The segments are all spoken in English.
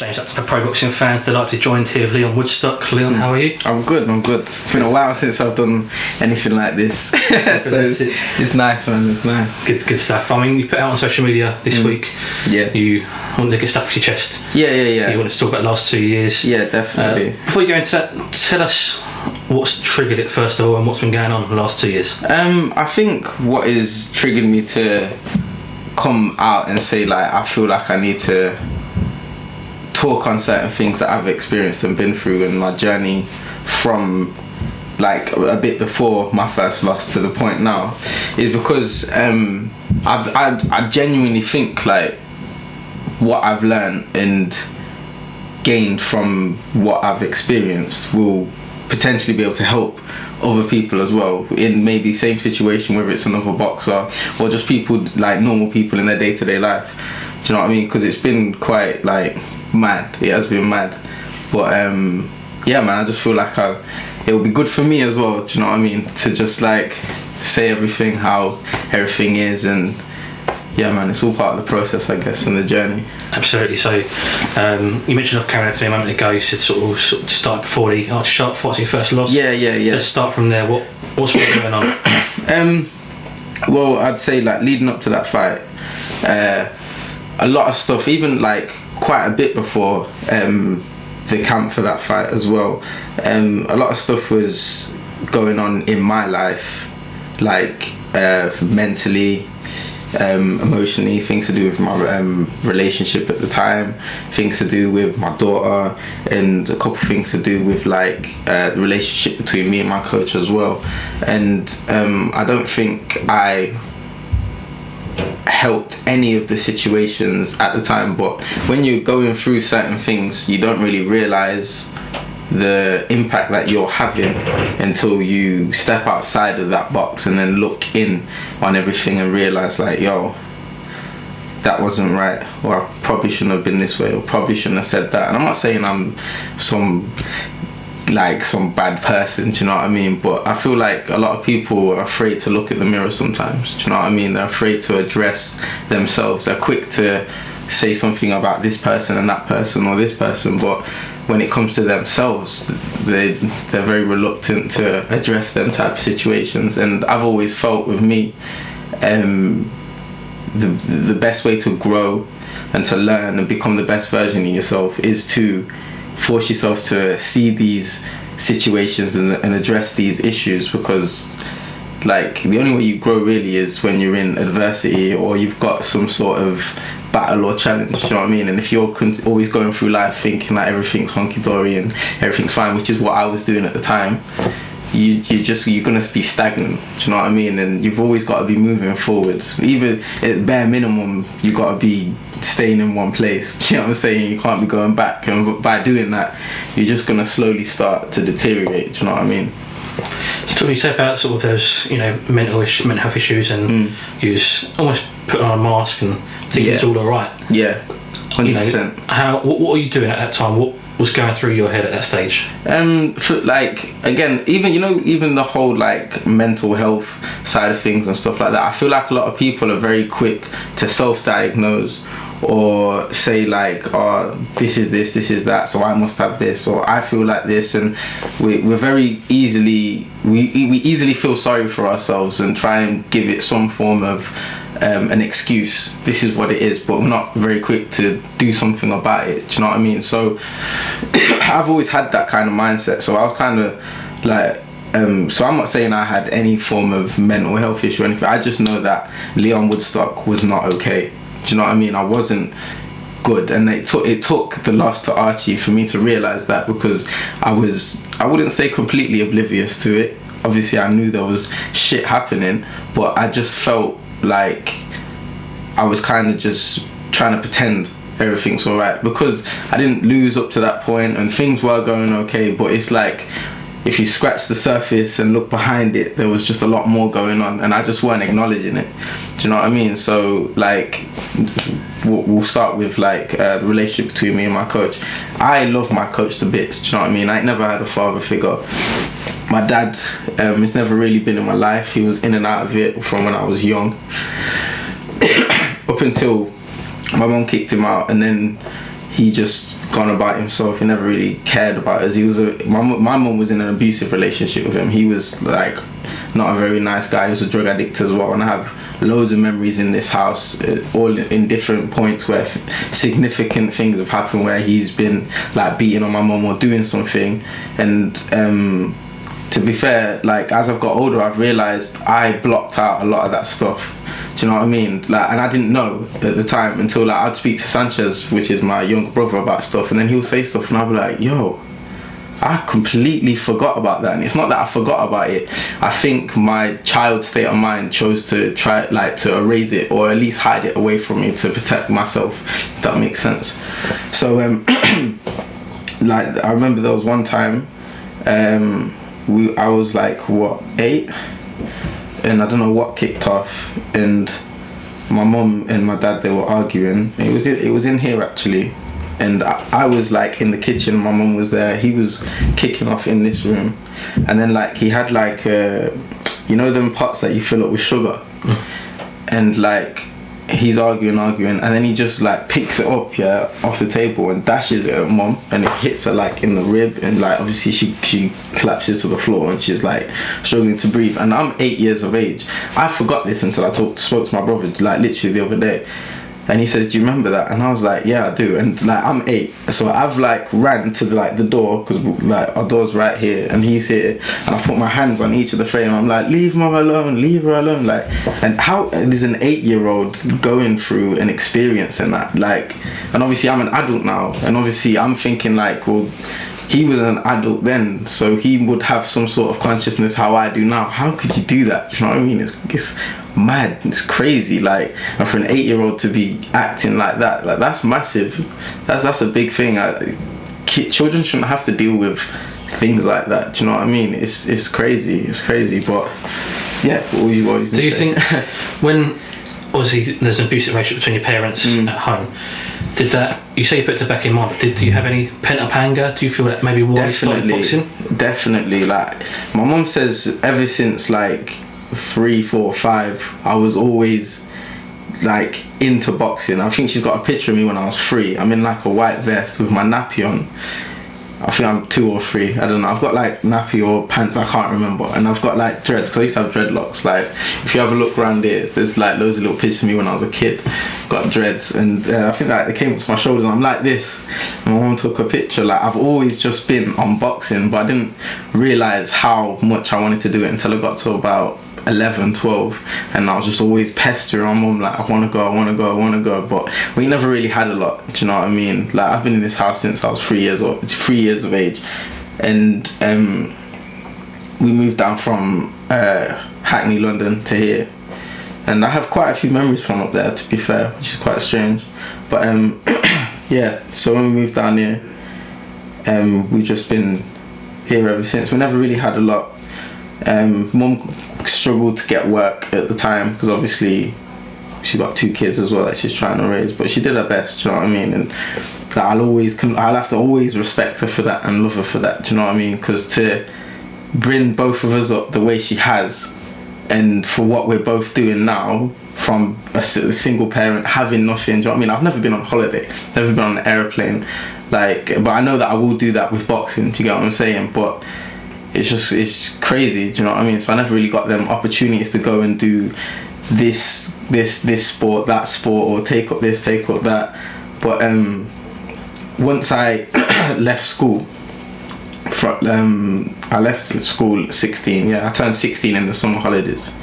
James, up for pro boxing fans. They'd like to be joined here with Lyon Woodstock. Lyon, how are you? I'm good. It's been a while since I've done anything like this. So it's nice, man. It's nice. Good stuff. I mean, you put out on social media this week. Yeah. You want to get stuff off your chest. Yeah. You want to talk about the last 2 years. Yeah, definitely. Before you go into that, tell us what's triggered it first of all and what's been going on the last 2 years. I think what has triggered me to come out and say, like, I feel like I need to talk on certain things that I've experienced and been through in my journey from like a bit before my first loss to the point now is because I genuinely think like what I've learned and gained from what I've experienced will potentially be able to help other people as well in maybe same situation, whether it's another boxer or just people like normal people in their day-to-day life. Do you know what I mean? Because it's been quite like mad. It has been mad, but yeah, man, I just feel like it will be good for me as well. Do you know what I mean? To just like say everything, how everything is, and yeah, man, it's all part of the process, I guess, and the journey. Absolutely. So you mentioned off camera to me a moment ago. You said sort of start before the Archie Sharp fight, your first loss. Yeah. Just start from there. What's been going on? Well, I'd say like leading up to that fight, a lot of stuff, even like quite a bit before the camp for that fight as well. A lot of stuff was going on in my life, like mentally, emotionally, things to do with my relationship at the time, things to do with my daughter, and a couple of things to do with like the relationship between me and my coach as well. And I don't think I helped any of the situations at the time, but when you're going through certain things you don't really realize the impact that you're having until you step outside of that box and then look in on everything and realize like, yo, that wasn't right, or I probably shouldn't have been this way, or probably shouldn't have said that. And I'm not saying I'm some bad person, do you know what I mean? But I feel like a lot of people are afraid to look at the mirror sometimes, do you know what I mean? They're afraid to address themselves. They're quick to say something about this person and that person or this person, but when it comes to themselves, they're very reluctant to address them type of situations. And I've always felt with me, the best way to grow and to learn and become the best version of yourself is to force yourself to see these situations and address these issues, because like the only way you grow really is when you're in adversity or you've got some sort of battle or challenge, you know what I mean? And if you're always going through life thinking that everything's hunky-dory and everything's fine, which is what I was doing at the time, you're gonna be stagnant, do you know what I mean? And you've always got to be moving forward. Even at bare minimum, you got to be staying in one place, do you know what I'm saying? You can't be going back, and by doing that you're just gonna slowly start to deteriorate, do you know what I mean? So you said about sort of those, you know, mental health issues, and you was almost putting on a mask and thinking it's all alright. Yeah, 100%. You know, what were you doing at that time? What was going through your head at that stage? For, like, again, even the whole like mental health side of things and stuff like that, I feel like a lot of people are very quick to self-diagnose or say like, oh, this is this is that, so I must have this, or I feel like this, and we're very easily we easily feel sorry for ourselves and try and give it some form of an excuse. This is what it is, but we're not very quick to do something about it, do you know what I mean? So I've always had that kind of mindset, so I was kind of like so I'm not saying I had any form of mental health issue or anything. I just know that Lyon Woodstock was not okay. Do you know what I mean? I wasn't good, and it took the loss to Archie for me to realise that, because I wouldn't say completely oblivious to it. Obviously I knew there was shit happening, but I just felt like I was kind of just trying to pretend everything's alright, because I didn't lose up to that point and things were going okay, but it's like if you scratch the surface and look behind it, there was just a lot more going on, and I just weren't acknowledging it. Do you know what I mean? So like we'll start with like the relationship between me and my coach. I love my coach to bits, do you know what I mean? I never had a father figure. My dad has never really been in my life. He was in and out of it from when I was young up until my mum kicked him out, and then he just gone about himself. He never really cared about us. My mum was in an abusive relationship with him. He was like not a very nice guy. He was a drug addict as well, and I have loads of memories in this house, all in different points where significant things have happened, where he's been like beating on my mum or doing something. And to be fair, like as I've got older, I've realised I blocked out a lot of that stuff. Do you know what I mean? Like, and I didn't know at the time until like I'd speak to Sanchez, which is my younger brother, about stuff, and then he'll say stuff, and I'll be like, yo, I completely forgot about that. And it's not that I forgot about it. I think my child state of mind chose to try like to erase it, or at least hide it away from me to protect myself, if that makes sense. So like I remember there was one time I was like 8, and I don't know what kicked off, and my mum and my dad, they were arguing. It was in here actually, and I was like in the kitchen. My mum was there. He was kicking off in this room, and then like he had like you know them pots that you fill up with sugar, and like he's arguing, and then he just like picks it up off the table and dashes it at mum, and it hits her like in the rib, and like obviously she collapses to the floor, and she's like struggling to breathe. And I'm 8 years of age. I forgot this until I spoke to my brother like literally the other day, and he says, do you remember that? And I was like, yeah, I do. And like I'm 8, so I've like ran to the door, because like our door's right here and he's here, and I put my hands on each of the frame. I'm like, leave mum alone, leave her alone. Like, and how is an 8-year-old going through an experience in that? Like, and obviously I'm an adult now, and obviously I'm thinking like, well, he was an adult then, so he would have some sort of consciousness how I do now. How could you do that? Do you know what I mean? It's mad. It's crazy. Like, and for an 8-year-old to be acting like that, like that's massive. That's a big thing. Children shouldn't have to deal with things like that. Do you know what I mean? It's crazy. It's crazy. But yeah. What do you think when obviously there's an abusive relationship between your parents at home? Did that, you say you put it back in mind, but do you have any pent up anger? Do you feel that maybe why you started boxing? Definitely. Like my mum says, ever since like 3, 4, 5, I was always like into boxing. I think she's got a picture of me when I was 3. I'm in like a white vest with my nappy on. I think I'm 2 or 3, I don't know. I've got like nappy or pants, I can't remember. And I've got like dreads, because I used to have dreadlocks. Like if you have a look around here, there's like loads of little pictures of me when I was a kid. Got dreads, and I think like they came up to my shoulders and I'm like this. And my mum took a picture. Like I've always just been on boxing, but I didn't realise how much I wanted to do it until I got to about 11, 12, and I was just always pestering my mum like, I want to go, but we never really had a lot. Do you know what I mean? Like I've been in this house since I was 3 years of age, and we moved down from Hackney, London to here, and I have quite a few memories from up there, to be fair, which is quite strange. But yeah, so when we moved down here, we've just been here ever since. We never really had a lot. Mum struggled to get work at the time, because obviously she's got 2 kids as well that she's trying to raise, but she did her best. Do you know what I mean? And like, I'll have to always respect her for that and love her for that. Do you know what I mean? Because to bring both of us up the way she has, and for what we're both doing now, from a single parent having nothing. Do you know what I mean? I've never been on holiday, never been on an airplane, like, but I know that I will do that with boxing. Do you get what I'm saying? But it's crazy. Do you know what I mean? So I never really got them opportunities to go and do this sport, that sport, or take up this, take up that. But once I left school, I left school at 16. Yeah, I turned 16 in the summer holidays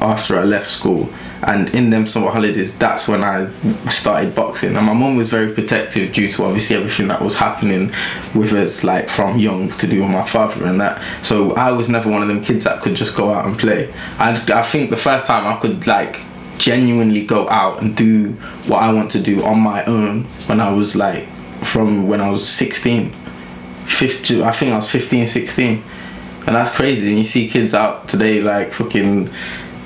after I left school. And in them summer holidays, that's when I started boxing. And my mum was very protective due to obviously everything that was happening with us, like from young, to do with my father and that. So I was never one of them kids that could just go out and play. I think the first time I could like genuinely go out and do what I want to do on my own when I was like, from when I was 16, 15, I think I was 15, 16. And that's crazy. And you see kids out today like fucking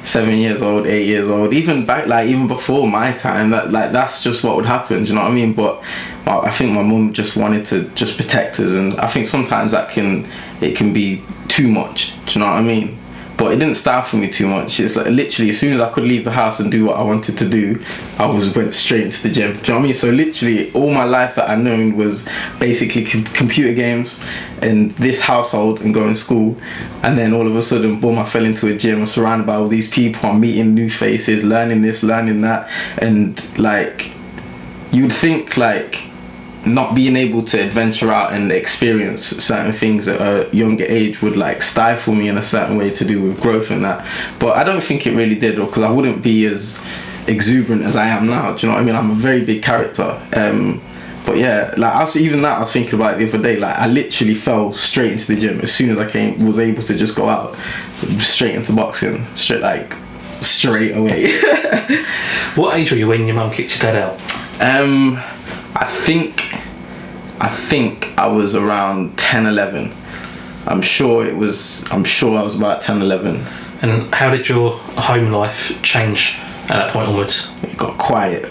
7 years old, 8 years old, even back, like even before my time, that's just what would happen. Do you know what I mean? But I think my mum just wanted to just protect us, and I think sometimes it can be too much. Do you know what I mean? but it didn't stifle me too much. It's like literally as soon as I could leave the house and do what I wanted to do, I went straight into the gym. Do you know what I mean? So literally all my life that I known was basically computer games and this household and going to school, and then all of a sudden, boom, I fell into a gym. I'm surrounded by all these people. I'm meeting new faces, learning this, learning that, and like you'd think like not being able to venture out and experience certain things at a younger age would like stifle me in a certain way to do with growth and that, but I don't think it really did, because I wouldn't be as exuberant as I am now. Do you know what I mean? I'm a very big character. But yeah, like I was thinking about it the other day. Like I literally fell straight into the gym as soon as I was able to just go out, straight into boxing, straight away. What age were you when your mum kicked your dad out? I think I was around 10, 11. I'm sure I was about 10, 11. And how did your home life change at that point onwards? It got quiet.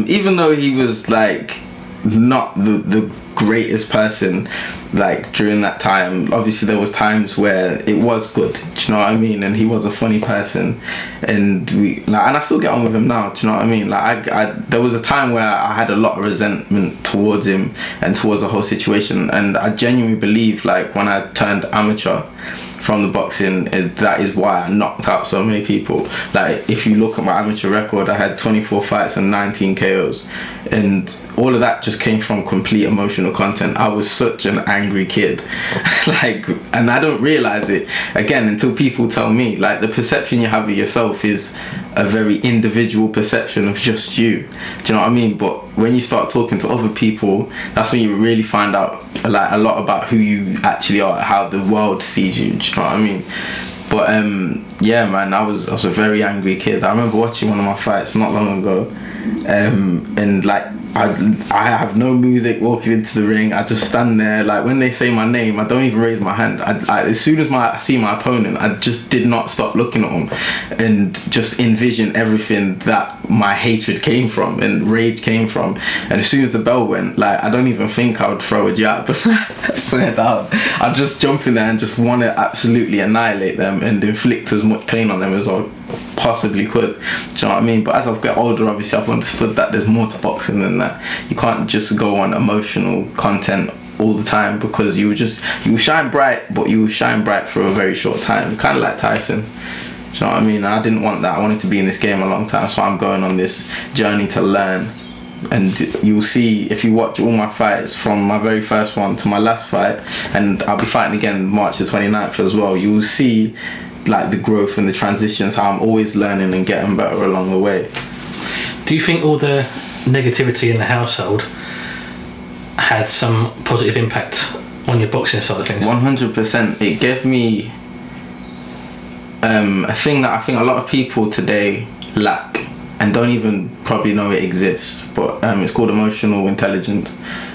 Even though he was like not the greatest person like during that time, obviously there was times where it was good, do you know what I mean, and he was a funny person, and I still get on with him now, do you know what I mean. Like there was a time where I had a lot of resentment towards him and towards the whole situation, and I genuinely believe like when I turned amateur from the boxing, that is why I knocked out so many people. Like if you look at my amateur record, I had 24 fights and 19 KOs, and all of that just came from complete emotional content. I was such an angry kid, and I don't realize it again until people tell me. Like the perception you have of yourself is a very individual perception of just you. Do you know what I mean? But when you start talking to other people, that's when you really find out like a lot about who you actually are, how the world sees you. Do you know what I mean? But yeah, man, I was a very angry kid. I remember watching one of my fights not long ago, and like I have no music walking into the ring. I just stand there. Like when they say my name, I don't even raise my hand. As soon as I see my opponent, I just did not stop looking at him and just envision everything that my hatred came from and rage came from. And as soon as the bell went, like I don't even think I would throw a jab. I swear down, I'd just jump in there and just want to absolutely annihilate them and inflict as much pain on them as I possibly could. Do you know what I mean? But as I've got older, obviously I've understood that there's more to boxing than that. You can't just go on emotional content all the time, because you shine bright, but you shine bright for a very short time, kind of like Tyson. Do you know what I mean? I didn't want that. I wanted to be in this game a long time, so I'm going on this journey to learn. And you'll see if you watch all my fights from my very first one to my last fight, and I'll be fighting again March the 29th as well, you will see like the growth and the transitions, how I'm always learning and getting better along the way. Do you think all the negativity in the household had some positive impact on your boxing side of things? 100%. It gave me a thing that I think a lot of people today lack and don't even probably know it exists, but it's called emotional intelligence.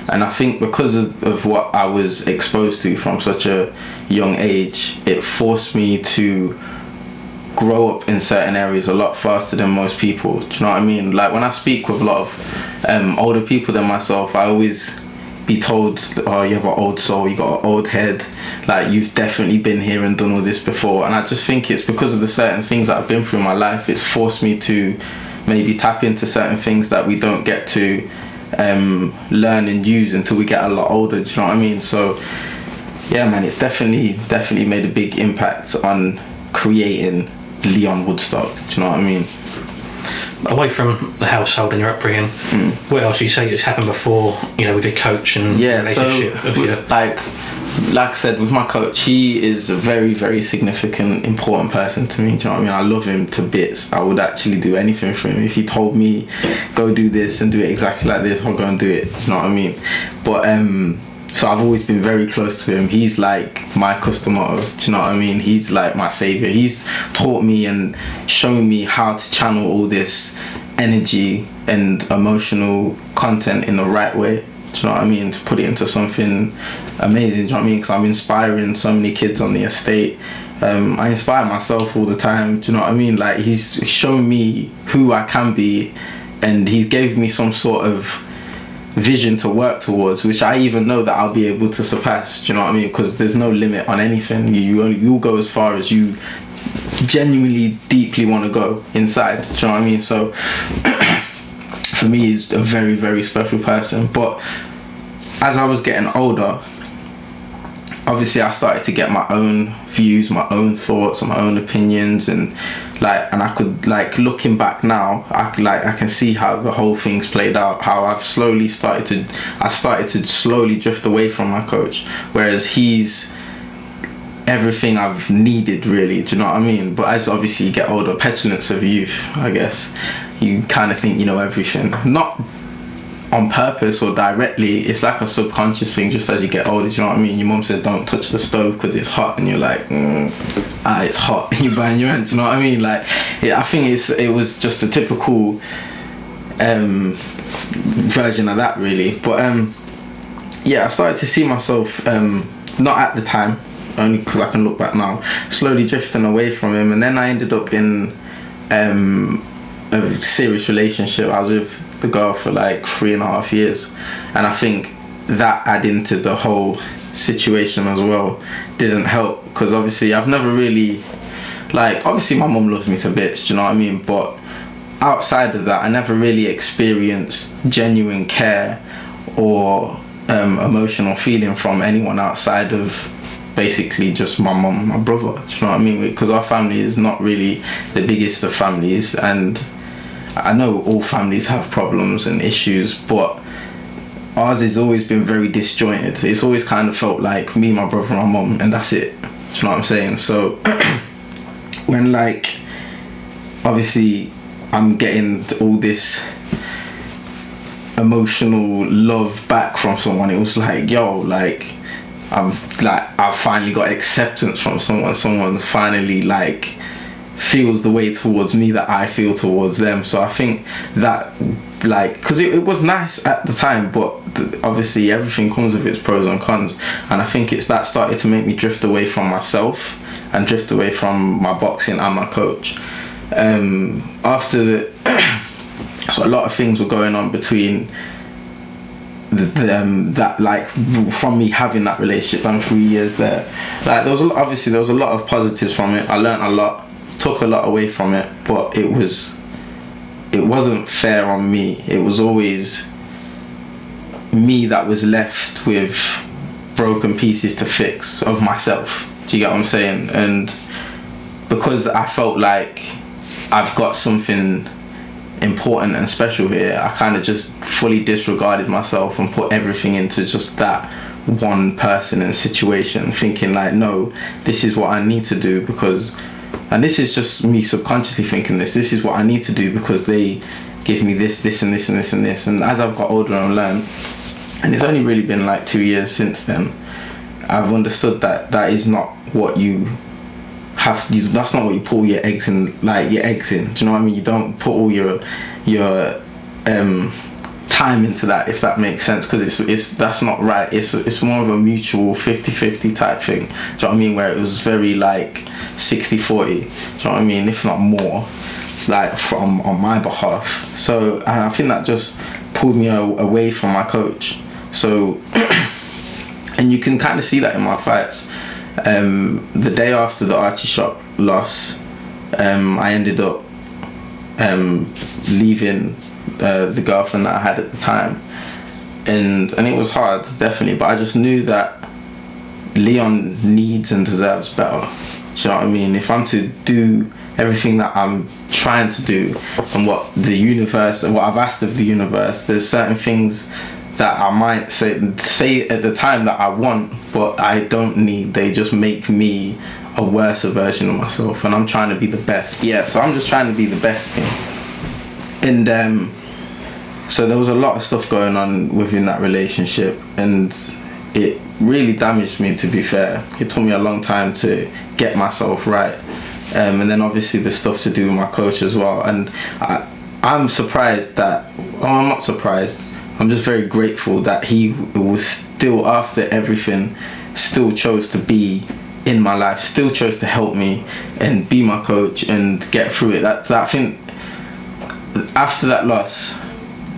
And I think because of what I was exposed to from such a young age, it forced me to grow up in certain areas a lot faster than most people. Do you know what I mean? Like when I speak with a lot of older people than myself, I always be told, oh, you have an old soul, you got an old head, like you've definitely been here and done all this before. And I just think it's because of the certain things that I've been through in my life, it's forced me to maybe tap into certain things that we don't get to learn and use until we get a lot older. Do you know what I mean? So yeah, man, it's definitely made a big impact on creating Lyon Woodstock. Do you know what I mean? Away from the household and your upbringing, what else do you say has happened before, you know, with your coach and relationship? So like I said, with my coach, he is a very, very significant, important person to me. Do you know what I mean? I love him to bits. I would actually do anything for him. If he told me, go do this and do it exactly like this, I'll go and do it. Do you know what I mean? But so I've always been very close to him. He's like my customer. Do you know what I mean? He's like my savior. He's taught me and shown me how to channel all this energy and emotional content in the right way. Do you know what I mean? To put it into something amazing. Do you know what I mean? Because I'm inspiring so many kids on the estate. I inspire myself all the time. Do you know what I mean? Like he's shown me who I can be, and he gave me some sort of vision to work towards, which I even know that I'll be able to surpass. Do you know what I mean? Because there's no limit on anything. You'll go as far as you genuinely deeply want to go inside. Do you know what I mean? So for me, he's a very, very special person. But as I was getting older, obviously I started to get my own views, my own thoughts, my own opinions, and I could, like, looking back now, I can see how the whole thing's played out, how I started to slowly drift away from my coach, whereas he's everything I've needed, really. Do you know what I mean? But as obviously you get older, petulance of youth, I guess, you kind of think you know everything, not on purpose or directly. It's like a subconscious thing just as you get older. Do you know what I mean? Your mum says don't touch the stove because it's hot, and you're like, it's hot, and you burn your hand. Do you know what I mean? Like, I think it was just a typical version of that, really. But I started to see myself, not at the time, only because I can look back now, slowly drifting away from him. And then I ended up in a serious relationship. I was with the girl for like 3.5 years, and I think that adding to the whole situation as well didn't help, because obviously I've never really, like, obviously my mum loves me to bits, do you know what I mean, but outside of that I never really experienced genuine care or emotional feeling from anyone outside of basically just my mum and my brother. Do you know what I mean? Because our family is not really the biggest of families, and I know all families have problems and issues, but ours has always been very disjointed. It's always kind of felt like me, my brother, and my mum, and that's it. Do you know what I'm saying? So when, like, obviously I'm getting all this emotional love back from someone, it was like, yo, like, I've finally got acceptance from someone. Someone's finally, like, feels the way towards me that I feel towards them. So I think that, like, because it was nice at the time, but obviously everything comes with its pros and cons, and I think it's that started to make me drift away from myself and drift away from my boxing and my coach. After so a lot of things were going on between that, like, from me having that relationship and 3 years there. Like, there was a lot of positives from it. I learned a lot, took a lot away from it, but it wasn't fair on me. It was always me that was left with broken pieces to fix of myself. Do you get what I'm saying? And because I felt like I've got something important and special here, I kind of just fully disregarded myself and put everything into just that one person and situation, thinking like, no, this is what I need to do because, and this is just me subconsciously thinking this is what I need to do because they give me this and this and this and this. And as I've got older and learned, and it's only really been like 2 years since then, I've understood that that is not what you have to, that's not what you put all your eggs in. Do you know what I mean? You don't put all your time into that, if that makes sense, because it's that's not right. It's more of a mutual 50-50 type thing. Do you know what I mean? Where it was very like 60-40. Do you know what I mean? If not more, like from on my behalf. So I think that just pulled me away from my coach. So and you can kind of see that in my fights. The day after the Archie Shop loss, I ended up leaving the girlfriend that I had at the time, and it was hard, definitely, but I just knew that Leon needs and deserves better. Do you know what I mean? If I'm to do everything that I'm trying to do and what I've asked of the universe, there's certain things that I might say at the time that I want, but I don't need. They just make me a worse version of myself, and I'm trying to be the best. Yeah, so I'm just trying to be the best thing. And so there was a lot of stuff going on within that relationship, and it really damaged me, to be fair. It took me a long time to get myself right. And then obviously the stuff to do with my coach as well. And I'm surprised that, I'm not surprised, I'm just very grateful that he was still, after everything, still chose to be in my life, still chose to help me and be my coach and get through it. I think after that loss,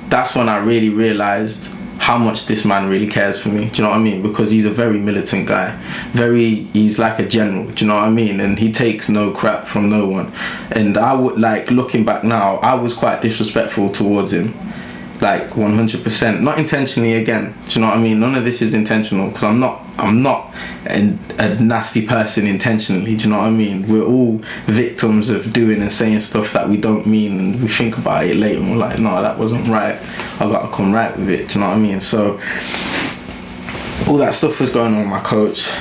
that's when I really realised how much this man really cares for me. Do you know what I mean? Because he's a very militant guy. He's like a general. Do you know what I mean? And he takes no crap from no one. And I would, like, looking back now, I was quite disrespectful towards him. Like 100%, not intentionally again. Do you know what I mean? None of this is intentional, because I'm not a nasty person intentionally. Do you know what I mean? We're all victims of doing and saying stuff that we don't mean, and we think about it later and we're like, no, that wasn't right. I got to come right with it. Do you know what I mean? So all that stuff was going on with my coach,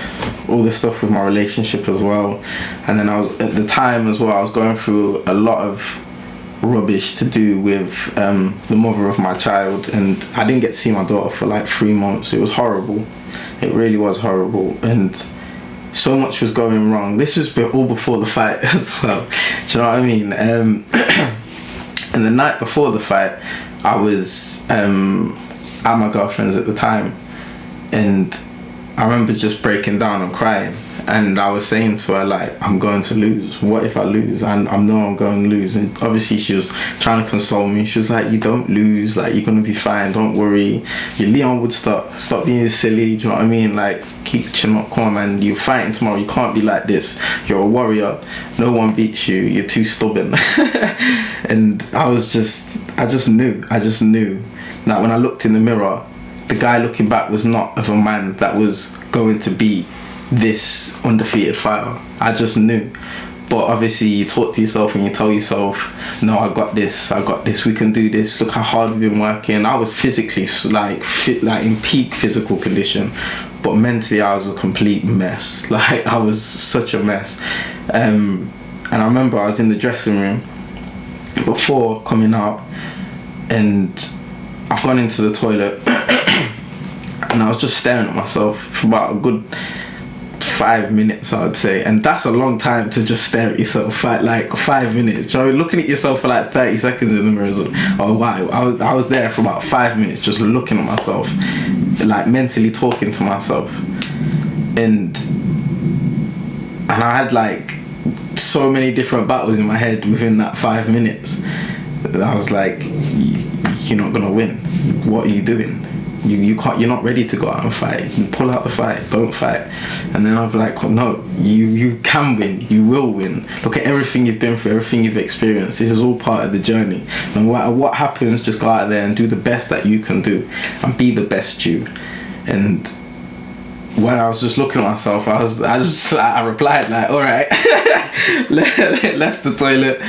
all this stuff with my relationship as well. And then I was, at the time as well, I was going through a lot of rubbish to do with the mother of my child, and I didn't get to see my daughter for like 3 months. It was horrible. It really was horrible, and so much was going wrong. This was all before the fight as well. Do you know what I mean? And the night before the fight, I was at my girlfriend's at the time, and I remember just breaking down and crying. And I was saying to her, like, I'm going to lose. What if I lose? And I know I'm going to lose. And obviously she was trying to console me. She was like, you don't lose. Like, you're going to be fine. Don't worry. You're Lyon Woodstock. Stop being silly. Do you know what I mean? Like, keep chin up. Come on, man. You're fighting tomorrow. You can't be like this. You're a warrior. No one beats you. You're too stubborn. And I just knew. That when I looked in the mirror, the guy looking back was not of a man that was going to be this undefeated fighter. I just knew. But obviously you talk to yourself and you tell yourself, no, I got this, we can do this, look how hard we've been working. I was physically in peak physical condition, but mentally I was a complete mess. Like, I was such a mess. And I remember I was in the dressing room before coming out, and I've gone into the toilet and I was just staring at myself for about a good 5 minutes, I'd say. And that's a long time to just stare at yourself, like 5 minutes. So looking at yourself for like 30 seconds in the mirror, oh wow. I was there for about 5 minutes just looking at myself, like mentally talking to myself. And I had like so many different battles in my head within that 5 minutes. I was like, you're not gonna win. What are you doing? You can't. You're not ready to go out and fight. You pull out the fight. Don't fight. And then I'll be like, no, you can win. You will win. Look at everything you've been through, everything you've experienced. This is all part of the journey. No matter what happens, just go out there and do the best that you can do, and be the best you. And when I was just looking at myself, I replied like, all right. Left the toilet,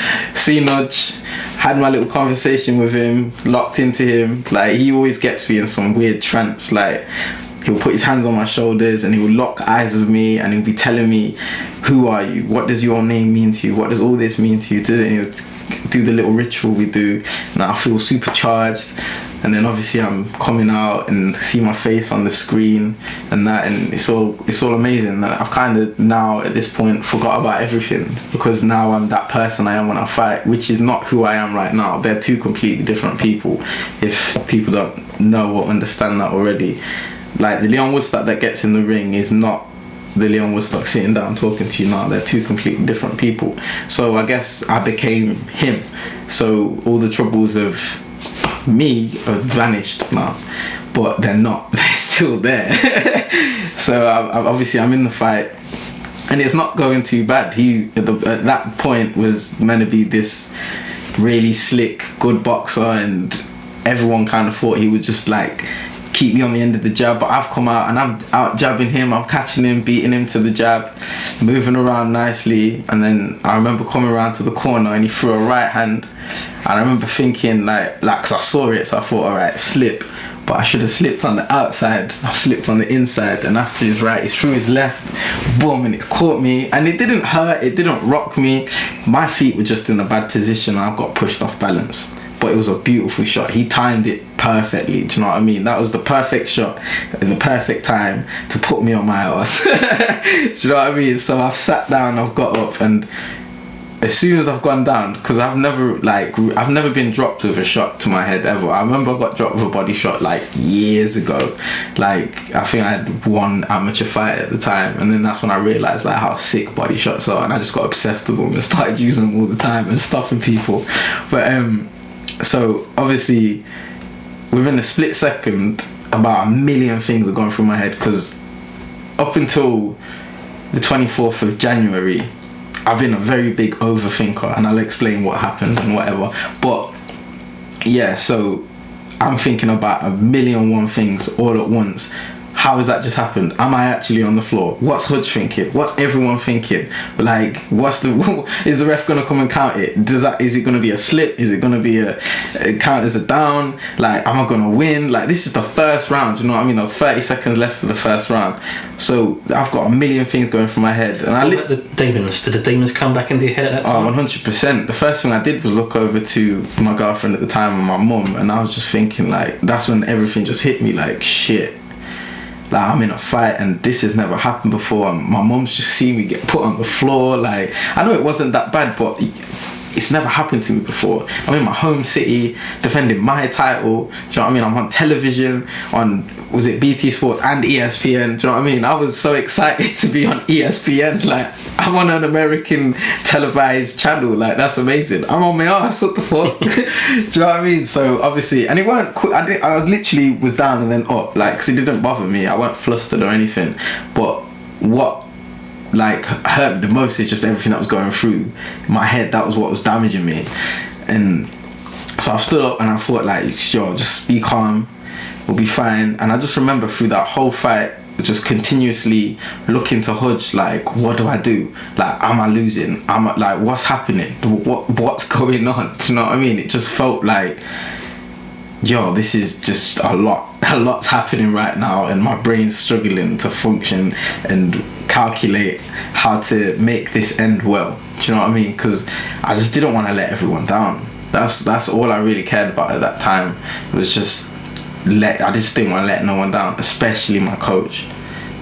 nudge, had my little conversation with him, locked into him. Like, he always gets me in some weird trance. Like, he'll put his hands on my shoulders and he'll lock eyes with me and he'll be telling me, who are you? What does your name mean to you? What does all this mean to you? And he'll do the little ritual we do, and I feel supercharged. And then obviously I'm coming out and see my face on the screen and that, and it's all amazing. I've kind of now at this point forgot about everything, because now I'm that person I am when I fight, which is not who I am right now. They're two completely different people, if people don't know or understand that already. Like, the Lyon Woodstock that gets in the ring is not the Lyon Woodstock sitting down talking to you now. They're two completely different people. So I guess I became him. So all the troubles of me have vanished now, but they're not. They're still there. So obviously I'm in the fight, and it's not going too bad. He at that point was meant to be this really slick, good boxer, and everyone kind of thought he would just like keep me on the end of the jab, but I've come out and I'm out jabbing him, I'm catching him, beating him to the jab, moving around nicely. And then I remember coming around to the corner and he threw a right hand, and I remember thinking like cause I saw it, so I thought, alright, slip, but I should have slipped on the outside. I slipped on the inside, and after his right, he threw his left, boom, and it caught me, and it didn't hurt, it didn't rock me, my feet were just in a bad position and I got pushed off balance. But it was a beautiful shot. He timed it perfectly. Do you know what I mean? That was the perfect shot at the perfect time to put me on my ass. Do you know what I mean? So I've sat down, I've got up, and as soon as I've gone down, because I've never been dropped with a shot to my head ever. I remember I got dropped with a body shot like years ago. Like, I think I had one amateur fight at the time, and then that's when I realised like how sick body shots are, and I just got obsessed with them and started using them all the time and stuffing people. But so obviously within a split second about a million things are going through my head, because up until the 24th of January, I've been a very big overthinker, and I'll explain what happened and whatever. But yeah, so I'm thinking about a million one things all at once. How has that just happened? Am I actually on the floor? What's Hudge thinking? What's everyone thinking? Like, is the ref gonna come and count it? Is it gonna be a slip? Is it gonna be a count as a down? Like, am I gonna win? Like, this is the first round, you know what I mean? There was 30 seconds left of the first round. So I've got a million things going through my head. And what about the demons? Did the demons come back into your head at that time? Oh, 100%. The first thing I did was look over to my girlfriend at the time and my mum, and I was just thinking, like, that's when everything just hit me, like, shit. Like, I'm in a fight and this has never happened before, and my mum's just seen me get put on the floor. Like, I know it wasn't that bad, but it's never happened to me before. I'm in my home city defending my title. Do you know what I mean? I'm on television on, was it BT Sports and ESPN? Do you know what I mean? I was so excited to be on ESPN. Like, I'm on an American televised channel. Like, that's amazing. I'm on my ass. What the fuck? Do you know what I mean? So obviously, and it weren't quick. I literally was down and then up. Like, 'cause it didn't bother me. I weren't flustered or anything. But what like hurt the most is just everything that was going through my head. That was what was damaging me. And so I stood up and I thought, like, yo, just be calm, we'll be fine. And I just remember through that whole fight just continuously looking to Hudge, like, what do I do? Like, am I losing? Like, what's happening? What's going on? Do you know what I mean? It just felt like, yo, this is just a lot's happening right now, and my brain's struggling to function and calculate how to make this end well. Do you know what I mean? Because I just didn't want to let everyone down. That's all I really cared about at that time. It was just I just didn't want to let no one down, especially my coach.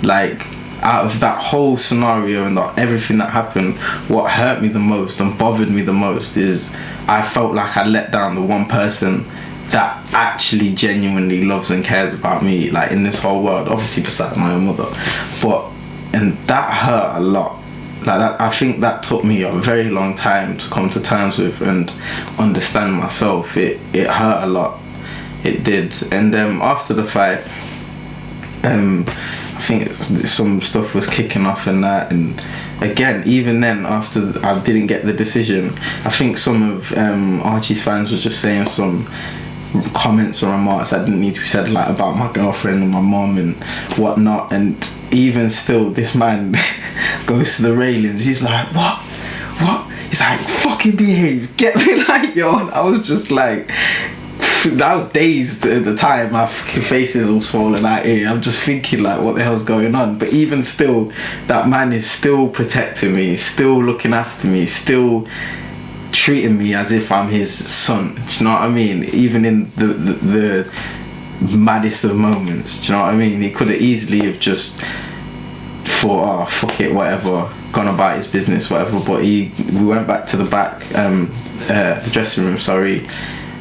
Like, out of that whole scenario and everything that happened, what hurt me the most and bothered me the most is I felt like I let down the one person that actually genuinely loves and cares about me, like, in this whole world, obviously besides my own mother. And that hurt a lot. Like, that, I think that took me a very long time to come to terms with and understand myself. It hurt a lot. It did. And after the fight, I think some stuff was kicking off and that, and again, even then, after I didn't get the decision, I think some of Archie's fans was just saying some comments or remarks that didn't need to be said, like, about my girlfriend and my mom and whatnot. And even still, this man goes to the railings, he's like, what? He's like, fucking behave, get me. Like, yo, and I was just like, I was dazed at the time. My face is all swollen out here. I'm just thinking, like, what the hell's going on? But even still, that man is still protecting me, still looking after me, still treating me as if I'm his son. Do you know what I mean? Even in the maddest of moments. Do you know what I mean? He could have easily have just thought, oh, fuck it, whatever, gone about his business, whatever. But we went back to the back, the dressing room, sorry,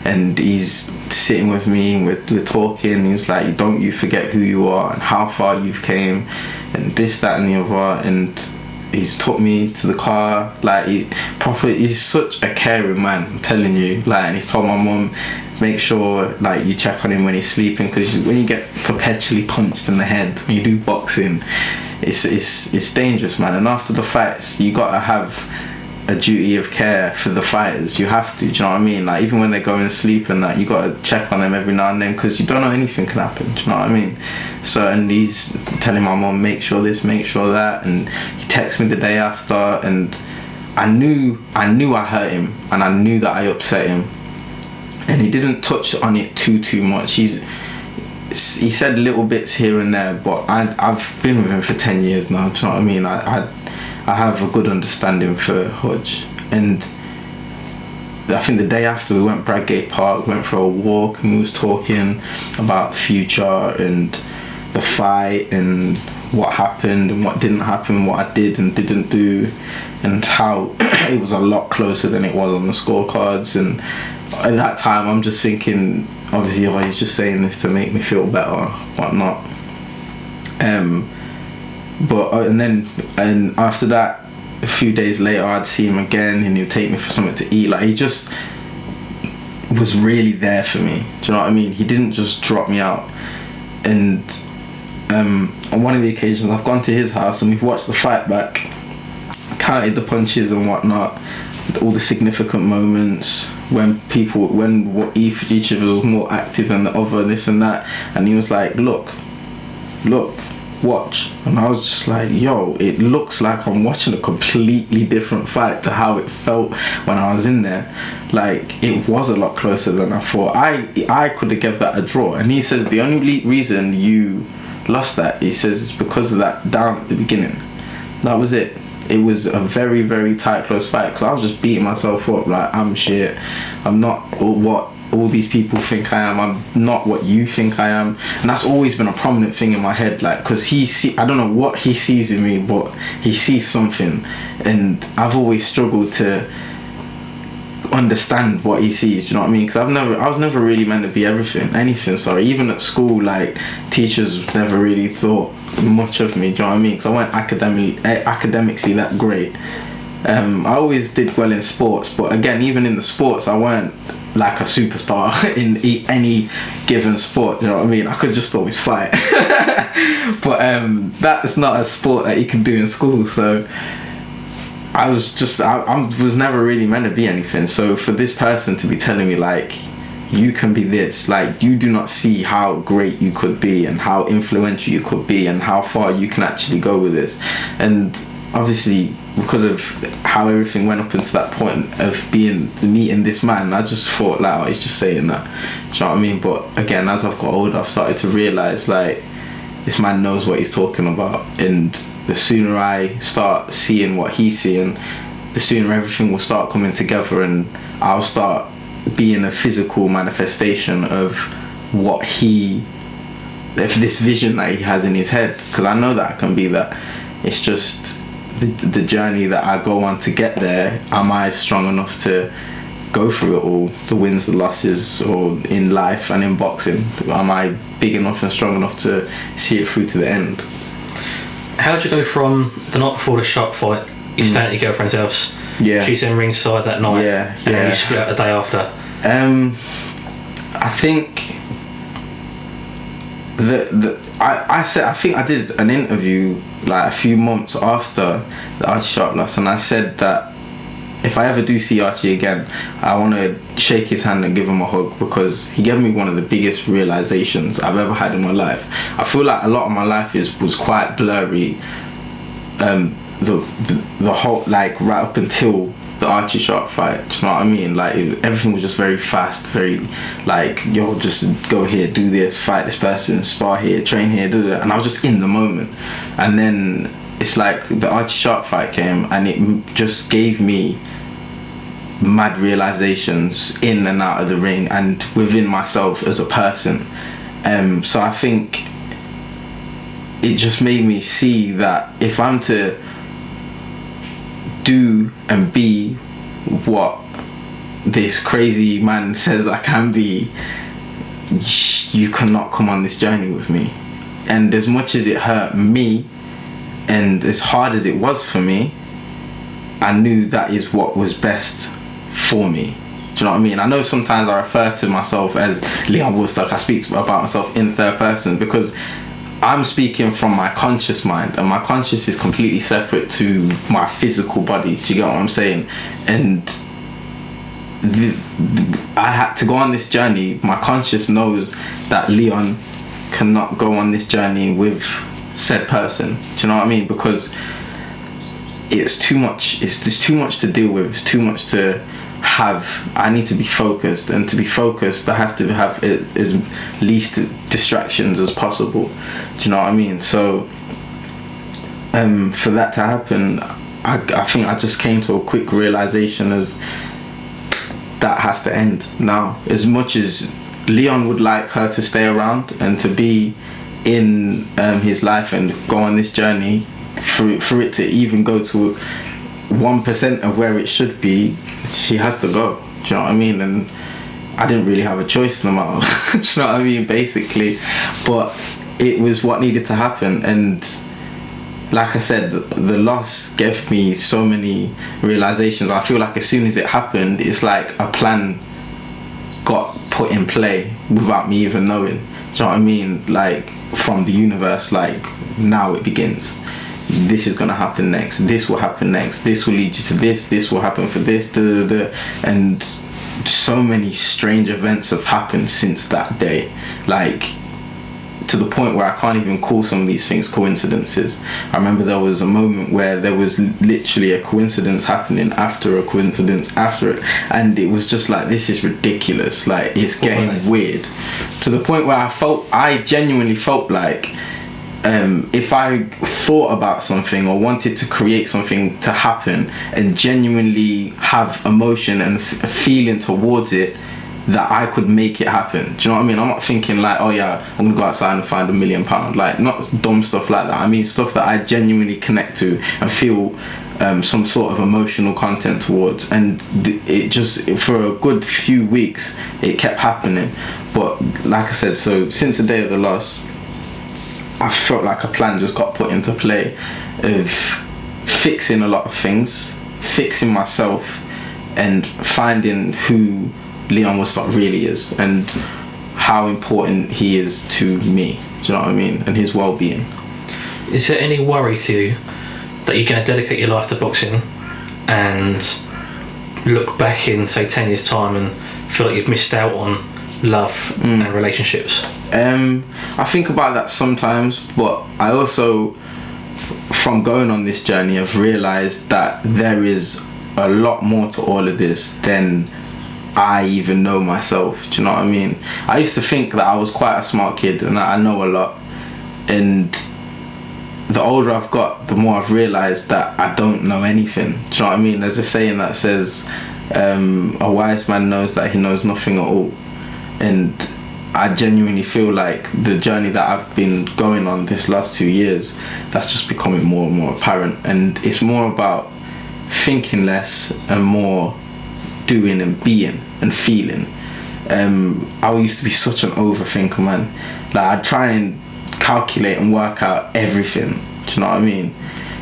and he's sitting with me, we're talking. He's like, don't you forget who you are and how far you've came and this, that and the other. And he's took me to the car. Like, he's such a caring man, I'm telling you. Like, and he's told my mum, make sure, like, you check on him when he's sleeping, because when you get perpetually punched in the head when you do boxing, it's dangerous, man. And after the fights, you gotta have a duty of care for the fighters. You have to, do you know what I mean? Like, even when they're going to sleep and that, you gotta check on them every now and then, because you don't know, anything can happen. Do you know what I mean? So, and he's telling my mom, make sure this, make sure that, and he texted me the day after, and I knew I hurt him, and I knew that I upset him, and he didn't touch on it too much. He said little bits here and there, but I've been with him for 10 years now. Do you know what I mean? I have a good understanding for Hudge, and I think the day after we went Bradgate Park, went for a walk, and we was talking about the future and the fight and what happened and what didn't happen, what I did and didn't do, and how it was a lot closer than it was on the scorecards. And at that time, I'm just thinking, obviously, oh, he's just saying this to make me feel better, whatnot. And after that, a few days later, I'd see him again, and he'd take me for something to eat. Like, he just was really there for me. Do you know what I mean? He didn't just drop me out. and on one of the occasions I've gone to his house and we've watched the fight back, counted the punches and whatnot, all the significant moments when each of us was more active than the other, this and that, and he was like, look, watch. And I was just like, yo, it looks like I'm watching a completely different fight to how it felt when I was in there. Like, it was a lot closer than I thought. I could have given that a draw. And he says the only reason you lost that, he says, is because of that down at the beginning. That was it. It was a very, very tight, close fight, because I was just beating myself up like, I'm shit, I'm not what all these people think I am, I'm not what you think I am. And that's always been a prominent thing in my head, like, because I don't know what he sees in me, but he sees something, and I've always struggled to understand what he sees, do you know what I mean? Because I was never really meant to be anything, sorry. Even at school, like, teachers never really thought much of me, do you know what I mean? Because I weren't academically that great. I always did well in sports, but again, even in the sports, I weren't like a superstar in any given sport, do you know what I mean? I could just always fight. But that's not a sport that you can do in school, so I was never really meant to be anything. So for this person to be telling me, like, you can be this, like, you do not see how great you could be and how influential you could be and how far you can actually go with this. And obviously, because of how everything went up into that point of meeting this man, I just thought, like, oh, he's just saying that, do you know what I mean? But again, as I've got older, I've started to realise, like, this man knows what he's talking about, and the sooner I start seeing what he's seeing, the sooner everything will start coming together, and I'll start being a physical manifestation of this vision that he has in his head, because I know that I can be that. It's just the journey that I go on to get there. Am I strong enough to go through it all, the wins, the losses, or in life and in boxing? Am I big enough and strong enough to see it through to the end? How did you go from the night before the shark fight, you stayed at your girlfriend's house, she's in ringside that night, and then you split up the day after? I think I think I did an interview like a few months after the Archie Sharp loss, and I said that if I ever do see Archie again, I want to shake his hand and give him a hug, because he gave me one of the biggest realizations I've ever had in my life. I feel like a lot of my life was quite blurry, the whole, like, right up until the Archie Sharp fight, do you know what I mean? Like, everything was just very fast, very like, yo, just go here, do this, fight this person, spar here, train here, and I was just in the moment. And then it's like the Archie Sharp fight came, and it just gave me mad realizations in and out of the ring and within myself as a person. So I think it just made me see that if I'm to do and be what this crazy man says I can be, you cannot come on this journey with me. And as much as it hurt me and as hard as it was for me, I knew that is what was best for me. Do you know what I mean? I know sometimes I refer to myself as Lyon Woodstock. I speak about myself in third person because I'm speaking from my conscious mind, and my conscious is completely separate to my physical body. Do you get what I'm saying? And I had to go on this journey. My conscious knows that Lyon cannot go on this journey with said person. Do you know what I mean? Because it's too much. There's too much to deal with. It's too much to have. I need to be focused, and to be focused I have to have as least distractions as possible. Do you know what I mean? So for that to happen, I think I just came to a quick realization of that has to end now. As much as Lyon would like her to stay around and to be in his life and go on this journey, for it to even go to 1% of where it should be, she has to go. Do you know what I mean? And I didn't really have a choice no matter. Do you know what I mean? Basically, but it was what needed to happen. And like I said, the loss gave me so many realizations. I feel like as soon as it happened, it's like a plan got put in play without me even knowing. you know what I mean? Like, from the universe, like, now it begins. This is gonna happen next. This will happen next. This will lead you to this. This will happen for this. And so many strange events have happened since that day. Like, to the point where I can't even call some of these things coincidences. I remember there was a moment where there was literally a coincidence happening after a coincidence after it, and it was just like, this is ridiculous. Like, it's getting weird. To the point where I genuinely felt like, if I thought about something or wanted to create something to happen and genuinely have emotion and a feeling towards it, that I could make it happen. Do you know what I mean? I'm not thinking like, oh yeah, I'm gonna go outside and find £1 million. Like, not dumb stuff like that. I mean stuff that I genuinely connect to and feel some sort of emotional content towards. And it just, for a good few weeks, it kept happening. But like I said, so since the day of the loss, I felt like a plan just got put into play of fixing a lot of things, fixing myself, and finding who Lyon Woodstock really is and how important he is to me. Do you know what I mean? And his well-being. Is there any worry to you that you're going to dedicate your life to boxing and look back in, say, 10 years' time and feel like you've missed out on love and relationships? I think about that sometimes, but I also, from going on this journey, I've realised that there is a lot more to all of this than I even know myself. Do you know what I mean? I used to think that I was quite a smart kid and that I know a lot, and the older I've got, the more I've realised that I don't know anything. Do you know what I mean? There's a saying that says, a wise man knows that he knows nothing at all. And I genuinely feel like the journey that I've been going on this last 2 years, that's just becoming more and more apparent. And it's more about thinking less and more doing and being and feeling. I used to be such an overthinker, man. Like, I'd try and calculate and work out everything. Do you know what I mean?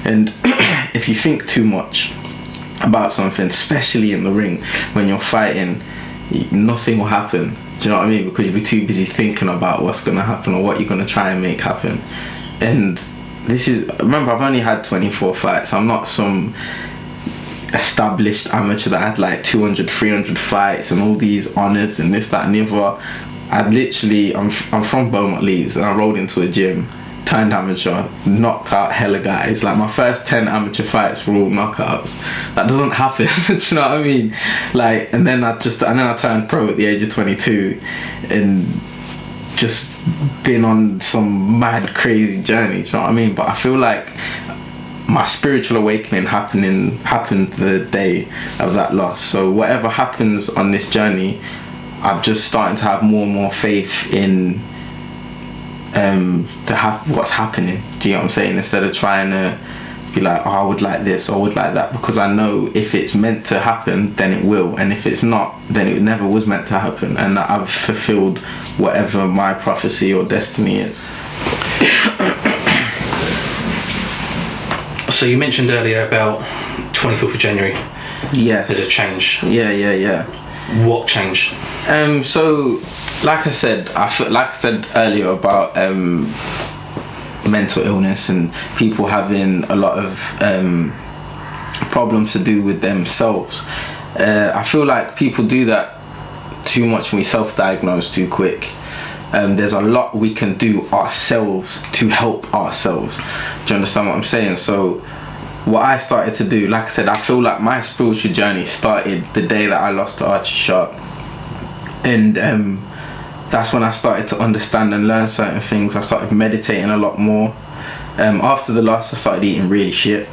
And if you think too much about something, especially in the ring when you're fighting, nothing will happen. Do you know what I mean? Because you'll be too busy thinking about what's going to happen or what you're going to try and make happen. And this is, remember, I've only had 24 fights. I'm not some established amateur that had like 200, 300 fights and all these honours and this, that and the other. I'm from Beaumont, Leeds, and I rolled into a gym, turned amateur, knocked out hella guys. Like, my first 10 amateur fights were all knockouts. That doesn't happen. Do you know what I mean? Like, and then I turned pro at the age of 22 and just been on some mad crazy journey. Do you know what I mean? But I feel like my spiritual awakening happened the day of that loss. So whatever happens on this journey, I'm just starting to have more and more faith in what's happening. Do you know what I'm saying? Instead of trying to be like, oh, I would like this or I would like that, because I know if it's meant to happen, then it will, and if it's not, then it never was meant to happen, and that I've fulfilled whatever my prophecy or destiny is. So you mentioned earlier about 24th of January. Yes. There's a change. Yeah. What changed? So, like I said earlier about mental illness and people having a lot of problems to do with themselves. I feel like people do that too much when we self-diagnose too quick. There's a lot we can do ourselves to help ourselves. Do you understand what I'm saying? So what I started to do, like I said, I feel like my spiritual journey started the day that I lost to Archie Sharp. And that's when I started to understand and learn certain things. I started meditating a lot more. After the loss, I started eating really shit.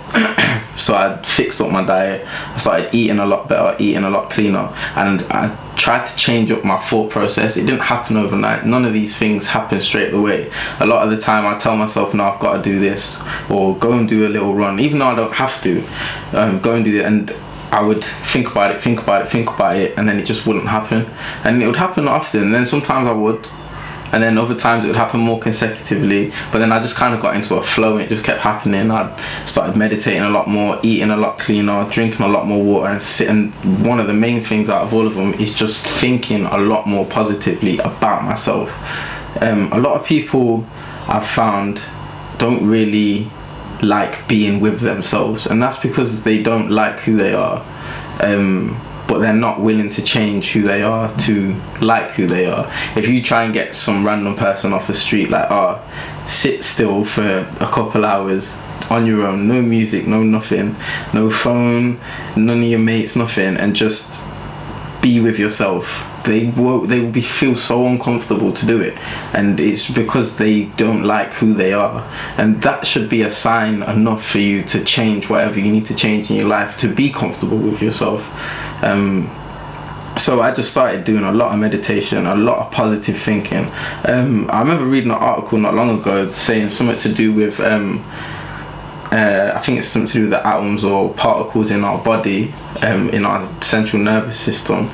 So I fixed up my diet. I started eating a lot better, eating a lot cleaner, and I tried to change up my thought process. It didn't happen overnight. None of these things happen straight away. A lot of the time I tell myself, no, I've got to do this, or go and do a little run, even though I don't have to. Go and do it, and I would think about it, and then it just wouldn't happen. And it would happen often, and then sometimes I would, and then other times it would happen more consecutively. But then I just kind of got into a flow, and it just kept happening. I started meditating a lot more, eating a lot cleaner, drinking a lot more water, and one of the main things out of all of them is just thinking a lot more positively about myself. A lot of people I've found don't really like being with themselves, and that's because they don't like who they are, but they're not willing to change who they are to like who they are. If you try and get some random person off the street, like, sit still for a couple hours on your own, no music, no nothing, no phone, none of your mates, nothing, and just be with yourself, they will feel so uncomfortable to do it, and it's because they don't like who they are. And that should be a sign enough for you to change whatever you need to change in your life to be comfortable with yourself. So I just started doing a lot of meditation, a lot of positive thinking. I remember reading an article not long ago saying something to do with I think it's something to do with the atoms or particles in our body, in our central nervous system.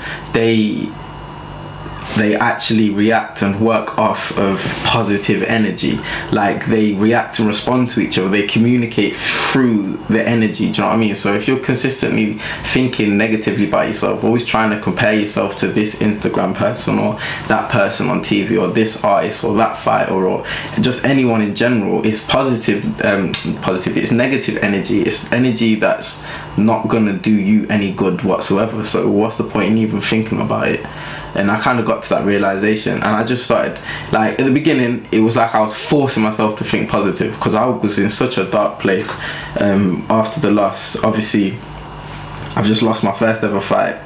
They actually react and work off of positive energy. Like, they react and respond to each other. They communicate through the energy. Do you know what I mean? So if you're consistently thinking negatively about yourself, always trying to compare yourself to this Instagram person or that person on TV or this artist or that fighter or just anyone in general, it's positive. It's negative energy. It's energy that's not gonna do you any good whatsoever. So what's the point in even thinking about it? And I kind of got to that realization, and I just started, like, at the beginning it was like I was forcing myself to think positive because I was in such a dark place after the loss. Obviously, I've just lost my first ever fight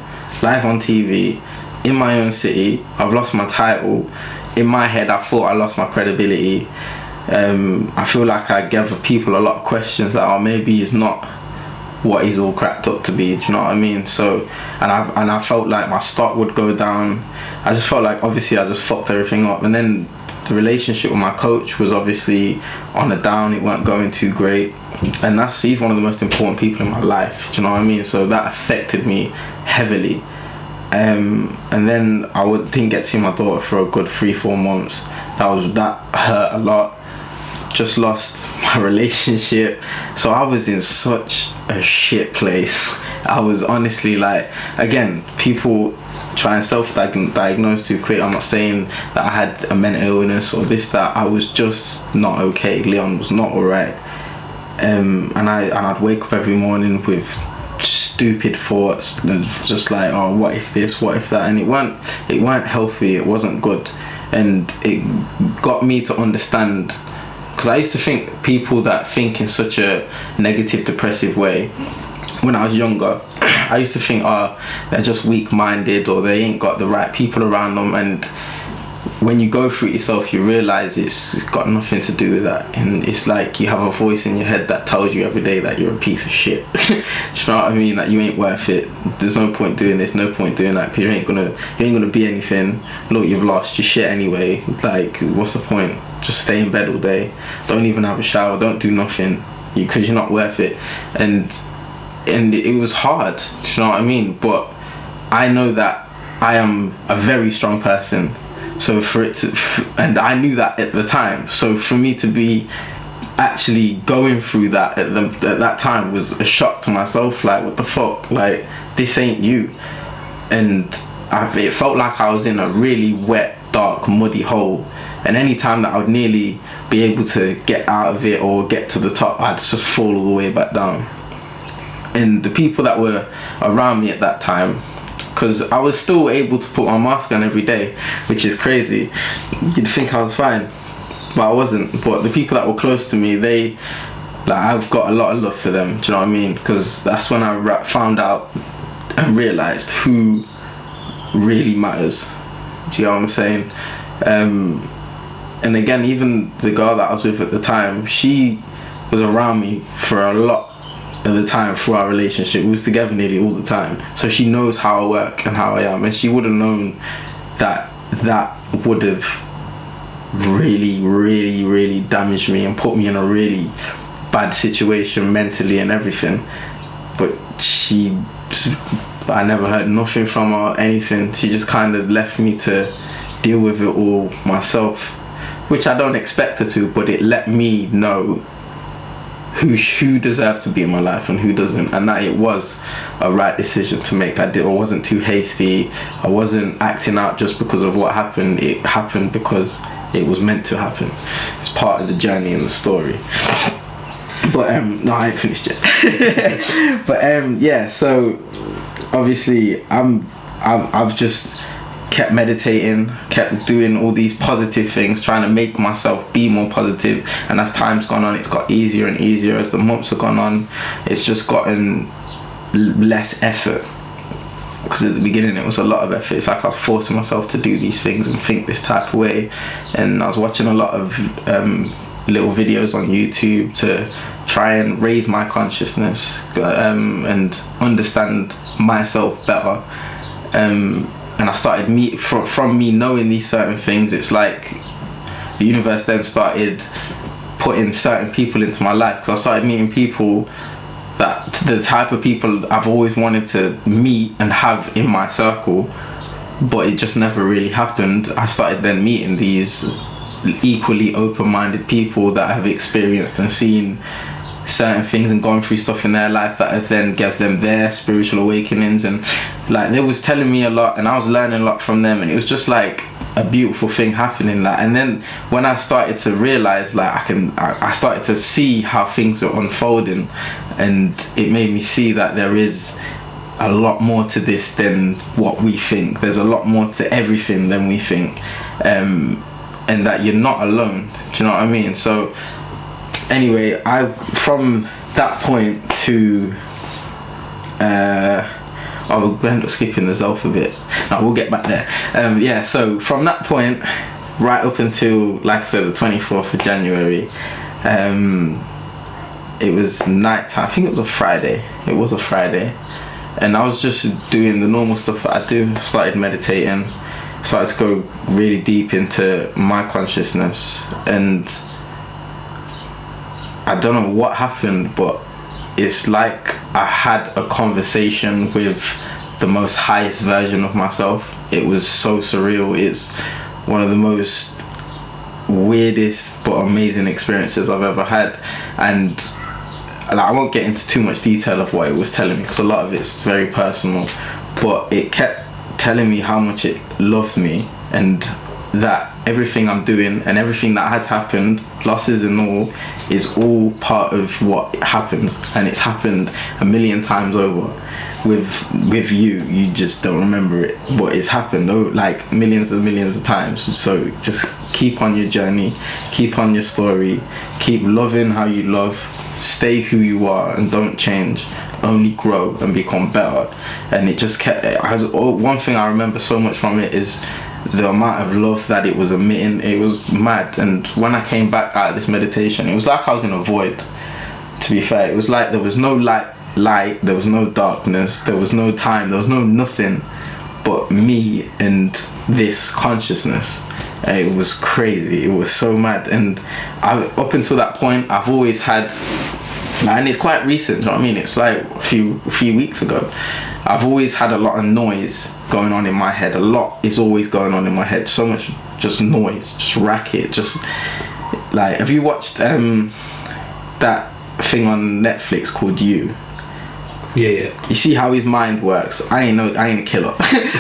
live on TV in my own city. I've lost my title. In my head, I thought I lost my credibility. I feel like I gave people a lot of questions that, maybe it's not what he's all cracked up to be. Do you know what I mean? So, and I felt like my stock would go down. I just felt like, obviously, I just fucked everything up. And then the relationship with my coach was obviously on the down. It weren't going too great, and he's one of the most important people in my life. Do you know what I mean? So that affected me heavily. And then didn't get to see my daughter for a good 3-4 months. That hurt a lot. Just lost my relationship, so I was in such a shit place. I was honestly, like, again, people try and self-diagnose too quick. I'm not saying that I had a mental illness or this, that. I was just not okay. Leon was not alright. And I'd wake up every morning with stupid thoughts, just like, what if this, what if that, and it weren't healthy. It wasn't good, and it got me to understand. Because I used to think people that think in such a negative, depressive way, when I was younger, I used to think, they're just weak-minded or they ain't got the right people around them. And when you go through it yourself, you realise it's got nothing to do with that. And it's like you have a voice in your head that tells you every day that you're a piece of shit. Do you know what I mean? That you ain't worth it. There's no point doing this, no point doing that, because you ain't gonna be anything. Look, you've lost your shit anyway. Like, what's the point? Just stay in bed all day. Don't even have a shower. Don't do nothing, because you're not worth it. And it was hard. Do you know what I mean? But I know that I am a very strong person. So and I knew that at the time. So for me to be actually going through that at that time was a shock to myself. Like, what the fuck? Like, this ain't you. And it felt like I was in a really wet, dark, muddy hole. And any time that I would nearly be able to get out of it or get to the top, I'd just fall all the way back down. And the people that were around me at that time, because I was still able to put my mask on every day, which is crazy. You'd think I was fine, but I wasn't. But the people that were close to me, I've got a lot of love for them. Do you know what I mean? Because that's when I found out and realised who really matters. Do you know what I'm saying? And again, even the girl that I was with at the time, she was around me for a lot of the time through our relationship. We was together nearly all the time, so she knows how I work and how I am, and she would have known that would have really, really, really damaged me and put me in a really bad situation mentally and everything. But I never heard nothing from her, anything. She just kind of left me to deal with it all myself, which I don't expect her to, but it let me know who deserved to be in my life and who doesn't, and that it was a right decision to make. I wasn't too hasty. I wasn't acting out just because of what happened. It happened because it was meant to happen. It's part of the journey and the story. But no, I ain't finished yet. But yeah, so obviously I've just kept meditating, kept doing all these positive things, trying to make myself be more positive. And as time's gone on, it's got easier and easier. As the months have gone on, it's just gotten less effort, because at the beginning it was a lot of effort. It's like I was forcing myself to do these things and think this type of way. And I was watching a lot of little videos on YouTube to try and raise my consciousness and understand myself better. And I started from me knowing these certain things, it's like the universe then started putting certain people into my life, because I started meeting people that the type of people I've always wanted to meet and have in my circle, but it just never really happened. I started then meeting these equally open-minded people that have experienced and seen certain things and gone through stuff in their life that have then gave them their spiritual awakenings, and like they was telling me a lot and I was learning a lot from them, and it was just like a beautiful thing happening. Like, and then when I started to realize, like, I started to see how things are unfolding, and it made me see that there is a lot more to this than what we think. There's a lot more to everything than we think, and that you're not alone. Do you know what I mean? So anyway, from that point to we're going to end up skipping this alphabet. No, we'll get back there. Yeah, so from that point right up until, like I said, the 24th of January, it was night time. I think it was a Friday. And I was just doing the normal stuff that I do. Started meditating, started to go really deep into my consciousness, and I don't know what happened, but it's like I had a conversation with the most highest version of myself. It was so surreal. It's one of the most weirdest but amazing experiences I've ever had. And like, I won't get into too much detail of what it was telling me, because a lot of it's very personal, but it kept telling me how much it loved me, and that everything I'm doing and everything that has happened, losses and all, is all part of what happens, and it's happened a million times over. With you just don't remember it, but it's happened like millions of times. So just keep on your journey, keep on your story, keep loving how you love, stay who you are and don't change, only grow and become better. And it just kept, one thing I remember so much from it is the amount of love that it was emitting. It was mad. And when I came back out of this meditation, it was like I was in a void, to be fair. It was like there was no light, there was no darkness, there was no time, there was no nothing but me and this consciousness. And it was crazy. It was so mad. And up until that point, I've always had, and it's quite recent, you know what I mean? It's like a few weeks ago. I've always had a lot of noise going on in my head. A lot is always going on in my head. So much just noise, just racket, just like, have you watched that thing on Netflix called You? Yeah. You see how his mind works. I ain't a killer,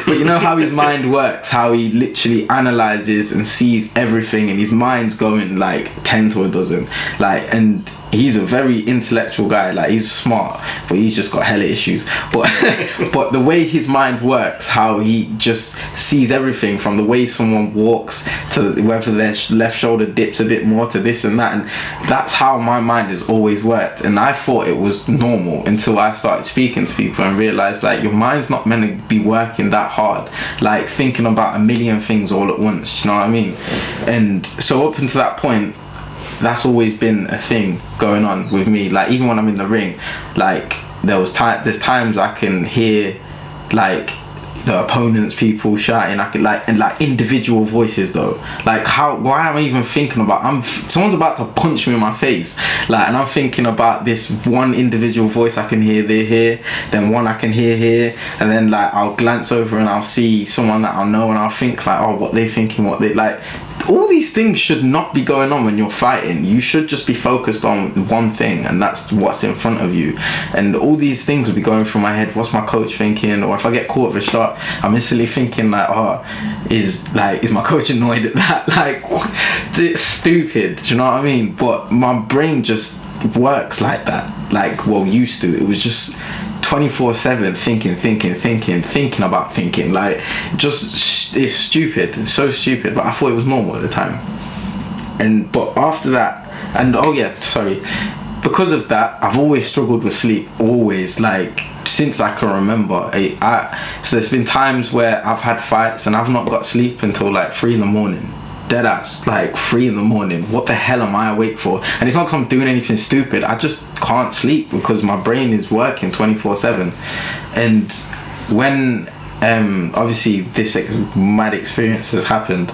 but you know how his mind works. How he literally analyzes and sees everything, and his mind's going like 10 to a dozen. Like, and he's a very intellectual guy. Like, he's smart, but he's just got hella issues. But but the way his mind works, how he just sees everything, from the way someone walks to whether their left shoulder dips a bit more to this and that, and that's how my mind has always worked. And I thought it was normal until I started speaking to people and realized, like, your mind's not meant to be working that hard, like thinking about a million things all at once. You know what I mean? And so up until that point, that's always been a thing going on with me. Like, even when I'm in the ring, like there's times I can hear like the opponents, people shouting. I can like individual voices though. Like, why am I even thinking about? Someone's about to punch me in my face. Like, and I'm thinking about this one individual voice I can hear here, then one I can hear here, and then like I'll glance over and I'll see someone that I know, and I'll think like, oh, what they thinking, what they like. all these things should not be going on when you're fighting. You should just be focused on one thing, and that's what's in front of you. And all these things will be going through my head. What's my coach thinking? Or if I get caught with a shot, I'm instantly thinking like, oh, is my coach annoyed at that? Like, it's stupid. Do you know what I mean? But my brain just works like that. Like, well, used to. It was just 24/7 thinking about thinking. Like, just, it's stupid. It's so stupid. But I thought it was normal at the time. But after that, and because of that, I've always struggled with sleep. Always, like, since I can remember. So there's been times where I've had fights and I've not got sleep until like 3 a.m. Dead ass, like 3 a.m. What the hell am I awake for? And it's not because I'm doing anything stupid. I just can't sleep because my brain is working 24/7. And when obviously this mad experience has happened,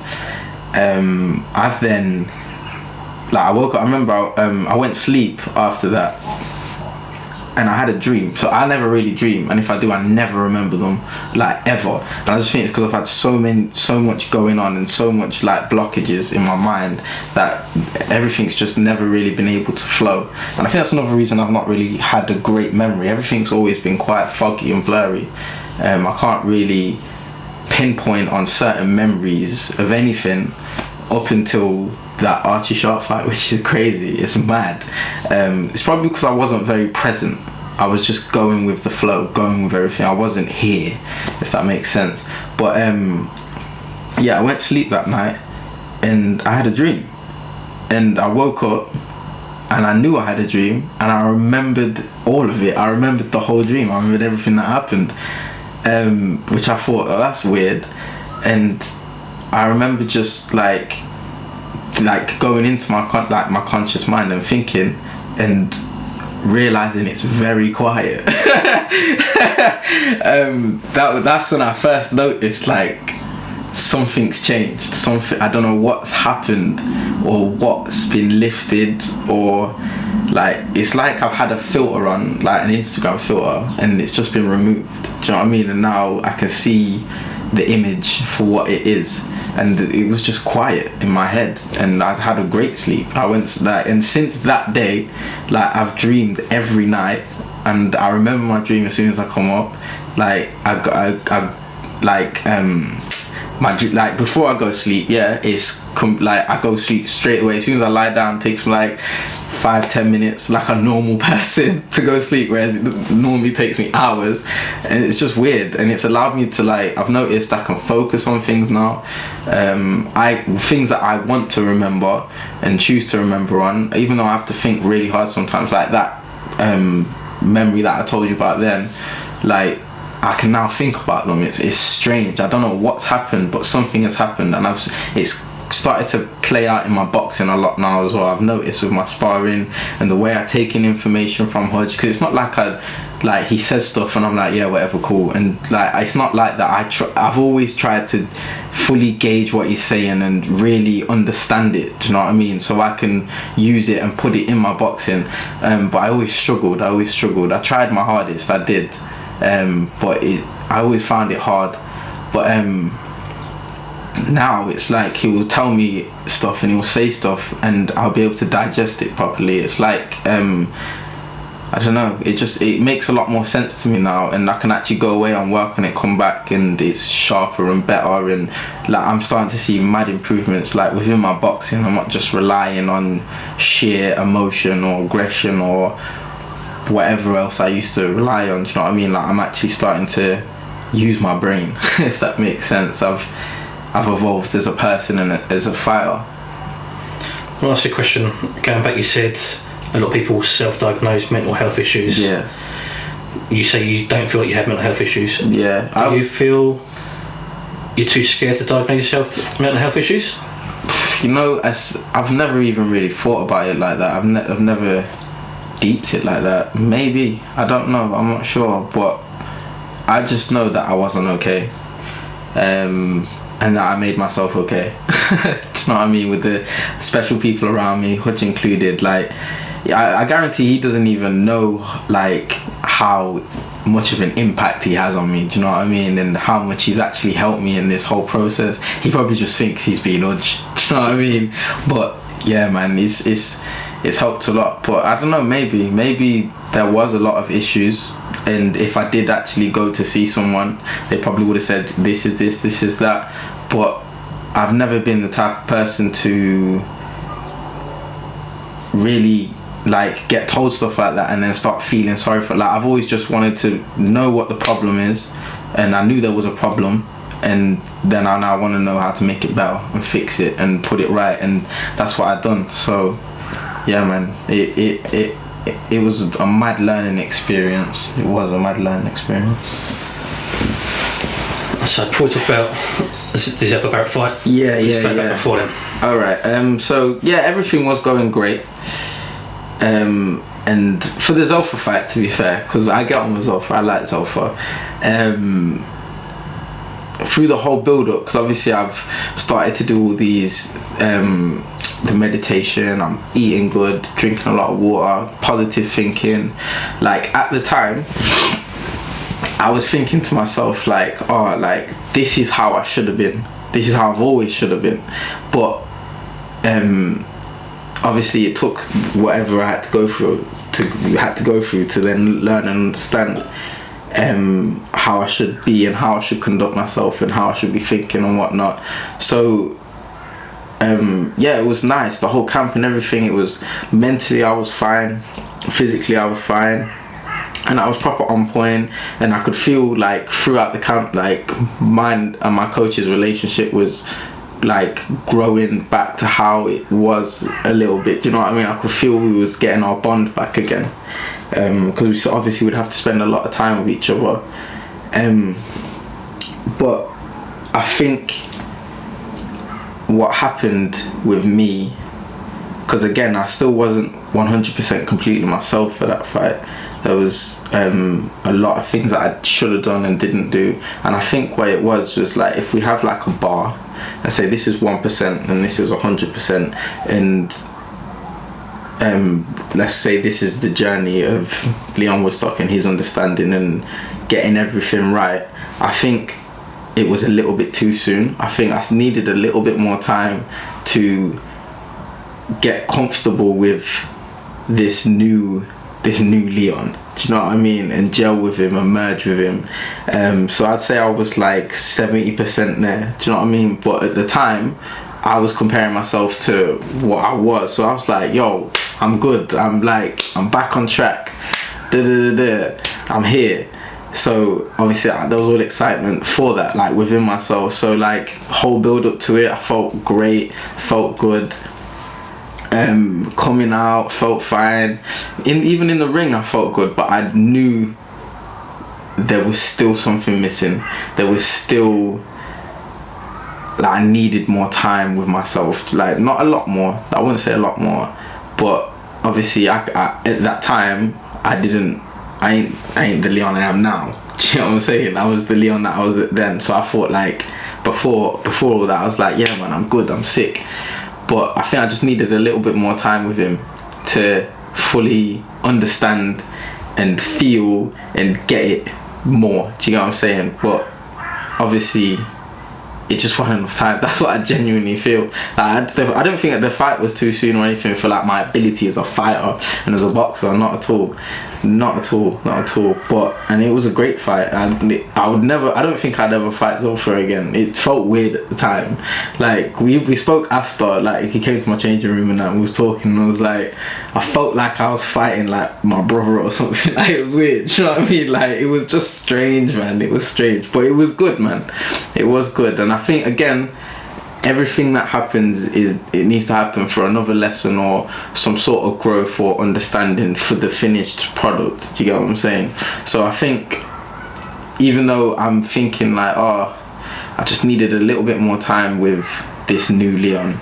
I've then, like, I woke up. I remember I went sleep after that, and I had a dream. So I never really dream, and if I do, I never remember them, like, ever. And I just think it's because I've had so much going on and so much like blockages in my mind that everything's just never really been able to flow. And I think that's another reason I've not really had a great memory. Everything's always been quite foggy and blurry. I can't really pinpoint on certain memories of anything up until that Archie Sharp fight, which is crazy. It's mad. It's probably because I wasn't very present. I was just going with the flow, going with everything. I wasn't here, if that makes sense. But I went to sleep that night and I had a dream, and I woke up and I knew I had a dream, and I remembered all of it. I remembered the whole dream. I remembered everything that happened, which I thought, oh, that's weird. And I remember just like going into my conscious mind and thinking and realizing it's very quiet. That's when I first noticed like something's changed. Something, I don't know what's happened or what's been lifted, or like it's like I've had a filter on, like an Instagram filter, and it's just been removed. Do you know what I mean? And now I can see the image for what it is. And it was just quiet in my head, and I had a great sleep. I went like, and since that day, like, I've dreamed every night, and I remember my dream as soon as I come up. Like like before I go to sleep, it's like I go to sleep straight away. As soon as I lie down, it takes me like 5-10 minutes, like a normal person, to go to sleep, whereas it normally takes me hours. And it's just weird, and it's allowed me to, like, I've noticed I can focus on things now. Things that I want to remember and choose to remember on, even though I have to think really hard sometimes, like that memory that I told you about then, like, I can now think about them. It's strange. I don't know what's happened, but something has happened, and it's started to play out in my boxing a lot now as well. I've noticed with my sparring and the way I take in information from Hodge, because it's not like he says stuff and I'm like, yeah, whatever, cool. And like, it's not like that. I've always tried to fully gauge what he's saying and really understand it. Do you know what I mean? So I can use it and put it in my boxing. But I always struggled. I tried my hardest. I did. But I always found it hard. But now it's like he will tell me stuff and he'll say stuff and I'll be able to digest it properly. It's like I don't know, it makes a lot more sense to me now, and I can actually go away and work on it, come back, and it's sharper and better, and like I'm starting to see mad improvements like within my boxing. I'm not just relying on sheer emotion or aggression or whatever else I used to rely on. Do you know what I mean? Like, I'm actually starting to use my brain, if that makes sense. I've evolved as a person and as a fighter. I'll ask you a question. Going back, you said a lot of people self-diagnose mental health issues. Yeah. You say you don't feel like you have mental health issues. Yeah. Do you feel you're too scared to diagnose yourself with mental health issues? You know, I've never even really thought about it like that. I've never deeped it like that. Maybe, I don't know, I'm not sure, but I just know that I wasn't okay, and that I made myself okay. Do you know what I mean? With the special people around me, Hutch included. Like, I guarantee he doesn't even know like how much of an impact he has on me, do you know what I mean, and how much he's actually helped me in this whole process. He probably just thinks he's being udge, do you know what I mean? But yeah, man, it's helped a lot. But I don't know, maybe there was a lot of issues, and if I did actually go to see someone, they probably would have said this is that. But I've never been the type of person to really like get told stuff like that and then start feeling sorry for it. Like, I've always just wanted to know what the problem is, and I knew there was a problem, and then I now want to know how to make it better and fix it and put it right, and that's what I've done. So yeah, man, it was a mad learning experience. It was a mad learning experience. So before we talk about this ever about fight, yeah. Before then. All right. So yeah, everything was going great. And for the Zolfa fight, to be fair, because I get on with Zolfa, I like Zolfa. Through the whole build-up, because obviously I've started to do all these, the meditation, I'm eating good, drinking a lot of water, positive thinking. Like, at the time, I was thinking to myself, like, oh, like, this is how I should have been. This is how I've always should have been. But obviously it took whatever I had to go through to then learn and understand how I should be and how I should conduct myself and how I should be thinking and whatnot. So yeah, it was nice, the whole camp and everything. It was mentally I was fine, physically I was fine, and I was proper on point, and I could feel like throughout the camp, like mine and my coach's relationship was like growing back to how it was a little bit, do you know what I mean? I could feel we was getting our bond back again, because we obviously would have to spend a lot of time with each other, but I think what happened with me, because again I still wasn't 100% completely myself for that fight. There was a lot of things that I should have done and didn't do, and I think what it was like, if we have like a bar and say this is 1% and this is 100%, and let's say this is the journey of Lyon Woodstock and his understanding and getting everything right, I think it was a little bit too soon. I think I needed a little bit more time to get comfortable with this new Lyon, do you know what I mean, and gel with him and merge with him. So I'd say I was like 70% there, do you know what I mean? But at the time I was comparing myself to what I was, so I was like, yo, I'm good, I'm back on track, I'm here. So obviously there was all excitement for that, like within myself. So like whole build up to it, I felt great, felt good. Coming out, felt fine. Even in the ring I felt good, but I knew there was still something missing. There was still, like, I needed more time with myself, like not a lot more, I wouldn't say a lot more, but obviously I at that time I ain't the Leon I am now, do you know what I'm saying? I was the Leon that I was then. So I thought, like, before all that I was like, yeah man, I'm good, I'm sick. But I think I just needed a little bit more time with him to fully understand and feel and get it more. Do you get what I'm saying? But obviously it just wasn't enough time. That's what I genuinely feel. Like, I don't think that the fight was too soon or anything for like my ability as a fighter and as a boxer. Not at all. But and it was a great fight. And I don't think I'd ever fight Zolfa again. It felt weird at the time. Like we spoke after, like he came to my changing room and we was talking, and I was like, I felt like I was fighting like my brother or something. Like, it was weird. Do you know what I mean? Like, it was just strange, man. It was strange, but it was good, man. It was good. And I think again, everything that happens it needs to happen for another lesson or some sort of growth or understanding for the finished product. Do you get what I'm saying? So I think, even though I'm thinking like, oh, I just needed a little bit more time with this new Leon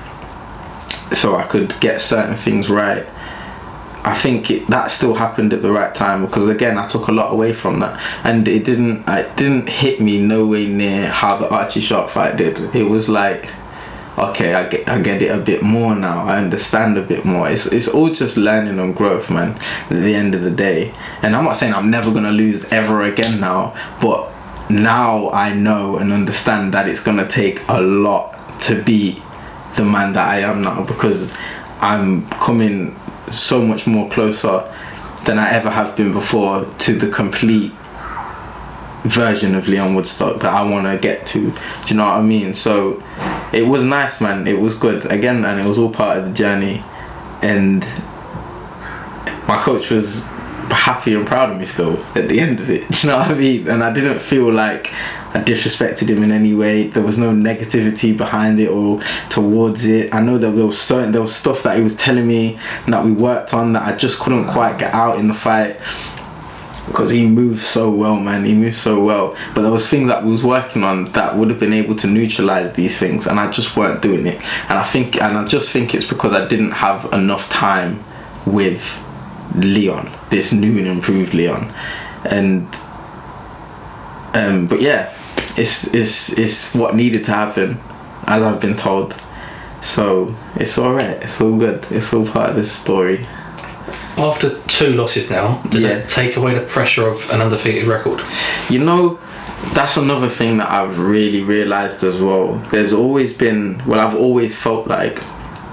so I could get certain things right, I think that still happened at the right time, because again I took a lot away from that, and it didn't hit me no way near how the Archie Sharp fight did. It was like, okay, I get it a bit more now. I understand a bit more. It's all just learning and growth, man, at the end of the day. And I'm not saying I'm never gonna lose ever again now, but now I know and understand that it's gonna take a lot to be the man that I am now, because I'm coming so much more closer than I ever have been before to the complete version of Lyon Woodstock that I want to get to. Do you know what I mean? So it was nice, man. It was good again, and it was all part of the journey. And my coach was happy and proud of me still at the end of it. Do you know what I mean? And I didn't feel like I disrespected him in any way. There was no negativity behind it or towards it. I know that there was stuff that he was telling me and that we worked on that I just couldn't quite get out in the fight, because he moves so well, man. He moves so well. But there was things that we was working on that would have been able to neutralize these things, and I just weren't doing it. And I just think it's because I didn't have enough time with Lyon, this new and improved Lyon. And but yeah, it's what needed to happen, as I've been told. So it's alright, it's all good, it's all part of this story. After 2 losses now, does that take away the pressure of an undefeated record? You know, that's another thing that I've really realised as well. There's always been, I've always felt like,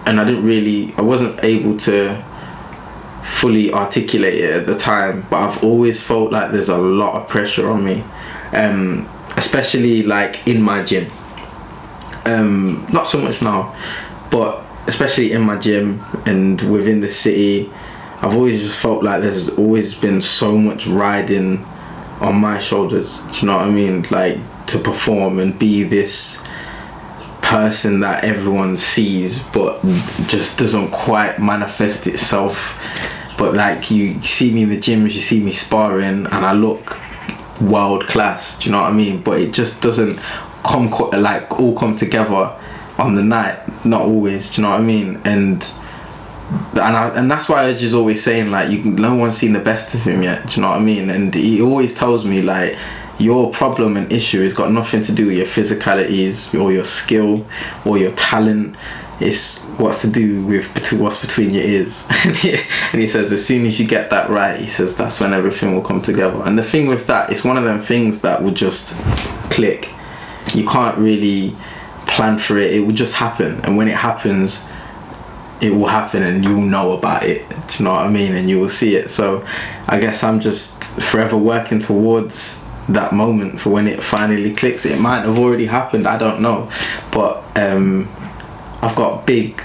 and I wasn't able to fully articulate it at the time, but I've always felt like there's a lot of pressure on me, especially like in my gym. Not so much now, but especially in my gym and within the city. I've always just felt like there's always been so much riding on my shoulders. Do you know what I mean? Like, to perform and be this person that everyone sees but just doesn't quite manifest itself. But like, you see me in the gyms, you see me sparring, and I look world class. Do you know what I mean? But it just doesn't all come together on the night. Not always. Do you know what I mean? And that's why I was just always saying, like, no one's seen the best of him yet. Do you know what I mean? And he always tells me, like, your problem and issue has got nothing to do with your physicalities or your skill or your talent. It's what's to do with what's between your ears. And he says, as soon as you get that right, he says, that's when everything will come together. And the thing with that, it's one of them things that will just click. You can't really plan for it. It will just happen. And when it happens, it will happen, and you'll know about it. Do you know what I mean? And you will see it. So I guess I'm just forever working towards that moment for when it finally clicks. It might have already happened, I don't know, but I've got big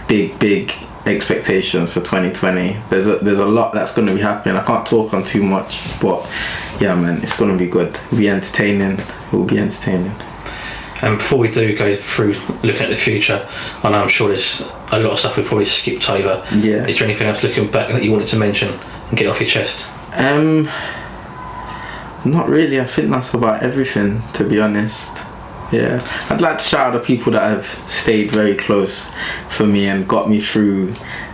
expectations for 2020. There's a lot that's going to be happening. I can't talk on too much, but yeah, man, it's going to be good. It'll be entertaining. And before we do go through looking at the future, I know I'm sure there's a lot of stuff we probably skipped over. Yeah. Is there anything else looking back that you wanted to mention and get off your chest? Not really. I think that's about everything, to be honest. Yeah. I'd like to shout out the people that have stayed very close for me and got me through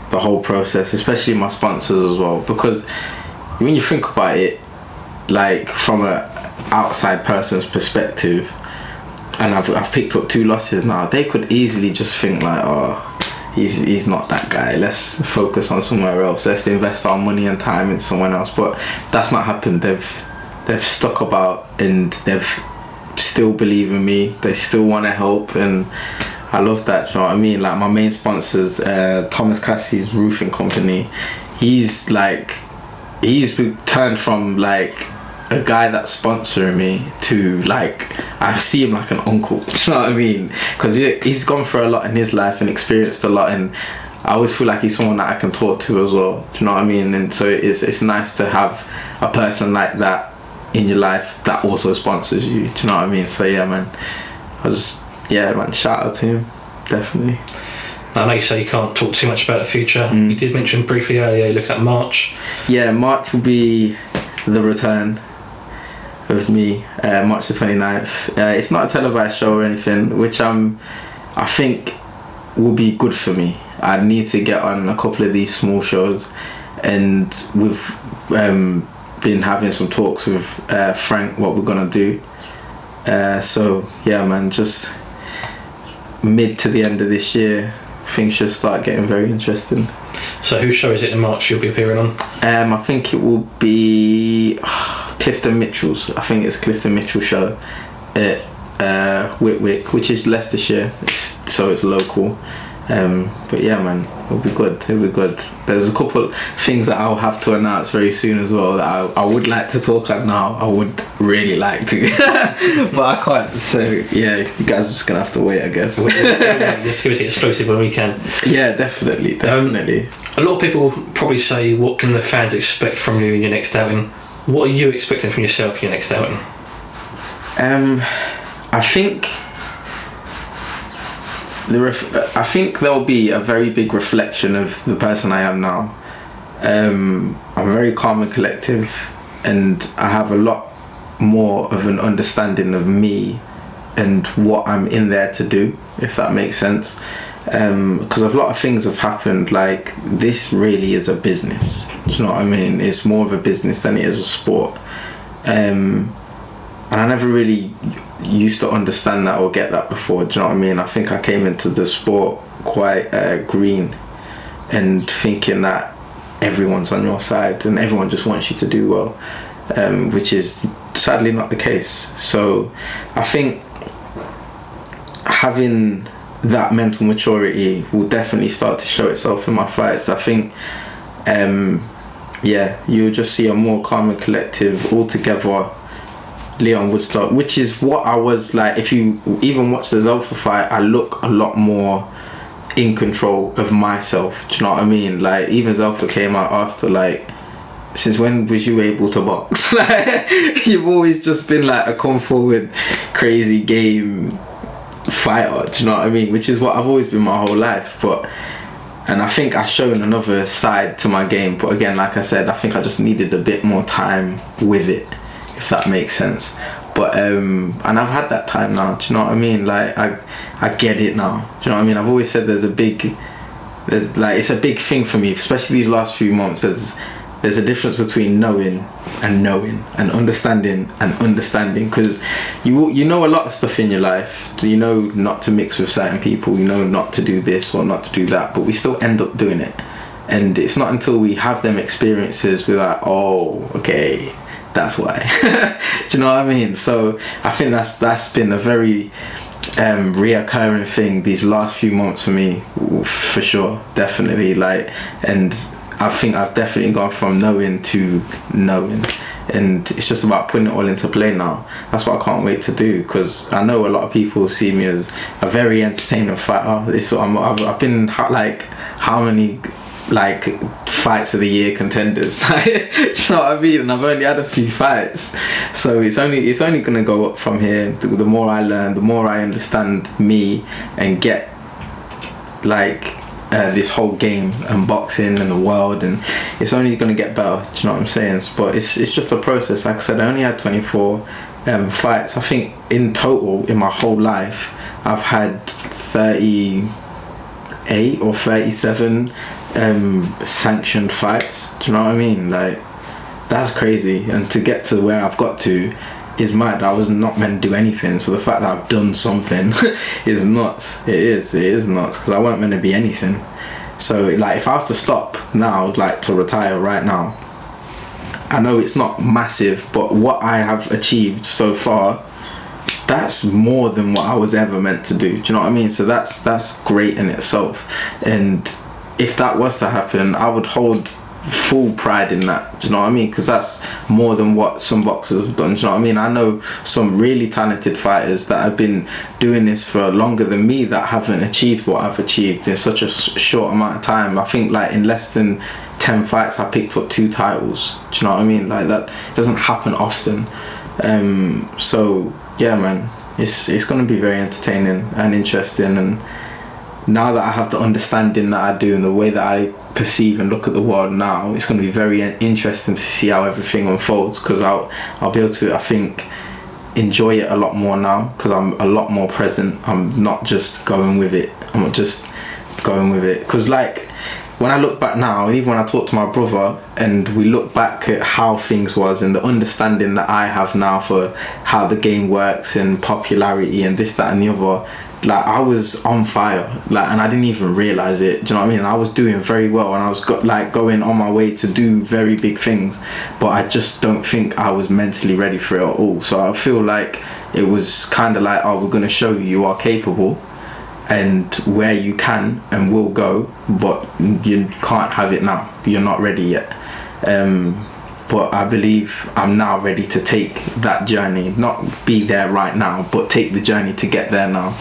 the whole process, especially my sponsors as well. Because when you think about it, like, from a outside person's perspective, and I've picked up 2 losses now, they could easily just think like, oh, he's not that guy, let's focus on somewhere else, let's invest our money and time in someone else. But that's not happened. They've stuck about, and they've still believe in me. They still want to help, and I love that. Do you know what I mean? Like, my main sponsors, Thomas Cassie's roofing company, he's turned from like a guy that's sponsoring me to, like, I see him like an uncle. Do you know what I mean? Because he's gone through a lot in his life and experienced a lot, and I always feel like he's someone that I can talk to as well. Do you know what I mean? And so it's nice to have a person like that in your life that also sponsors you. Do you know what I mean? So yeah, man, shout out to him, definitely. I know you say you can't talk too much about the future. You did mention briefly earlier, look at March. Yeah, March will be the return of me, March the 29th. It's not a televised show or anything, which I think will be good for me. I need to get on a couple of these small shows, and we've been having some talks with Frank what we're gonna do. So yeah, man, just mid to the end of this year, things should start getting very interesting. So whose show is it in March you'll be appearing on? I think it will be Clifton Mitchell's. I think it's Clifton Mitchell show at Whitwick, which is Leicestershire, so it's local. But yeah, man, it'll be good. There's a couple things that I'll have to announce very soon as well that I would like to talk about now. I would really like to, but I can't. So yeah, you guys are just gonna have to wait, I guess. Let's give it exclusive when we can. Yeah, definitely. A lot of people probably say, what can the fans expect from you in your next outing? What are you expecting from yourself in your next outing? I think there'll be a very big reflection of the person I am now. I'm very calm and collective, and I have a lot more of an understanding of me and what I'm in there to do, if that makes sense. Because a lot of things have happened, like, this really is a business. Do you know what I mean? It's more of a business than it is a sport. And I never really used to understand that or get that before. Do you know what I mean? I think I came into the sport quite green and thinking that everyone's on your side and everyone just wants you to do well, which is sadly not the case. So I think having that mental maturity will definitely start to show itself in my fights. I think you'll just see a more calm and collective, altogether Lyon Woodstock, which is what I was like. If you even watch the Zelfa fight, I look a lot more in control of myself. Do you know what I mean? Like, even Zelfa came out after, like, since when was you able to box? Like, you've always just been like a come forward, crazy game fighter. Do you know what I mean? Which is what I've always been my whole life. And I think I've shown another side to my game. But again, like I said, I think I just needed a bit more time with it, if that makes sense. But and I've had that time now. Do you know what I mean? Like, I get it now. Do you know what I mean? I've always said it's a big thing for me, especially these last few months. There's a difference between knowing and understanding, because you know a lot of stuff in your life. You know not to mix with certain people, you know not to do this or not to do that, but we still end up doing it. And it's not until we have them experiences we're like, oh, okay, that's why. Do you know what I mean? So I think that's been a very reoccurring thing these last few months for me, for sure, definitely. Like, and I think I've definitely gone from knowing to knowing, and it's just about putting it all into play now. That's what I can't wait to do, because I know a lot of people see me as a very entertaining fighter. I've been like, how many like fights of the year contenders? Do you know what I mean? And I've only had a few fights, so it's only gonna go up from here. The more I learn, the more I understand me and get like this whole game and boxing and the world, and it's only going to get better. Do you know what I'm saying? But it's just a process. Like I said, I only had 24 fights. I think in total in my whole life I've had 38 or 37 sanctioned fights. Do you know what I mean? Like, that's crazy. And to get to where I've got to is mad. I was not meant to do anything, so the fact that I've done something is nuts. It is nuts, because I wasn't meant to be anything. So like, if I was to stop now, like to retire right now, I know it's not massive, but what I have achieved so far, that's more than what I was ever meant to do. Do you know what I mean? So that's great in itself. And if that was to happen, I would hold full pride in that. Do you know what I mean? Because that's more than what some boxers have done. Do you know what I mean? I know some really talented fighters that have been doing this for longer than me that haven't achieved what I've achieved in such a short amount of time. I think like in less than 10 fights I picked up 2 titles. Do you know what I mean? Like, that doesn't happen often. So yeah, man, it's going to be very entertaining and interesting. And now that I have the understanding that I do and the way that I perceive and look at the world now, it's going to be very interesting to see how everything unfolds, because I'll be able to, I think, enjoy it a lot more now, because I'm a lot more present. I'm not just going with it. Because like, when I look back now, and even when I talk to my brother and we look back at how things was and the understanding that I have now for how the game works and popularity and this, that and the other, like I was on fire, like, and I didn't even realize it. Do you know what I mean? And I was doing very well, and I was going on my way to do very big things, but I just don't think I was mentally ready for it at all. So I feel like it was kind of like, oh, we're gonna show you are capable, and where you can and will go, but you can't have it now. You're not ready yet. But I believe I'm now ready to take that journey, not be there right now, but take the journey to get there now.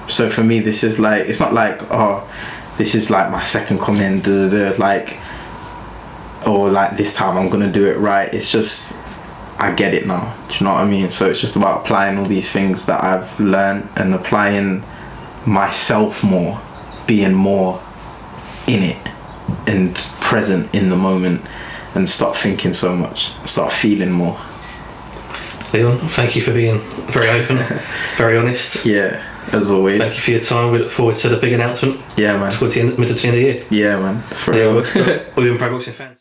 So for me, this is like, it's not like, oh, this is like my second coming, like, or like this time I'm gonna do it right. It's just, I get it now. Do you know what I mean? So it's just about applying all these things that I've learned and applying myself more, being more in it and present in the moment, and stop thinking so much, start feeling more. Leon, thank you for being very open, very honest. Yeah, as always. Thank you for your time. We look forward to the big announcement. Yeah, man. Towards the end of the year. Yeah, man. For Lyon real. Woodstock. We've been pro boxing fans.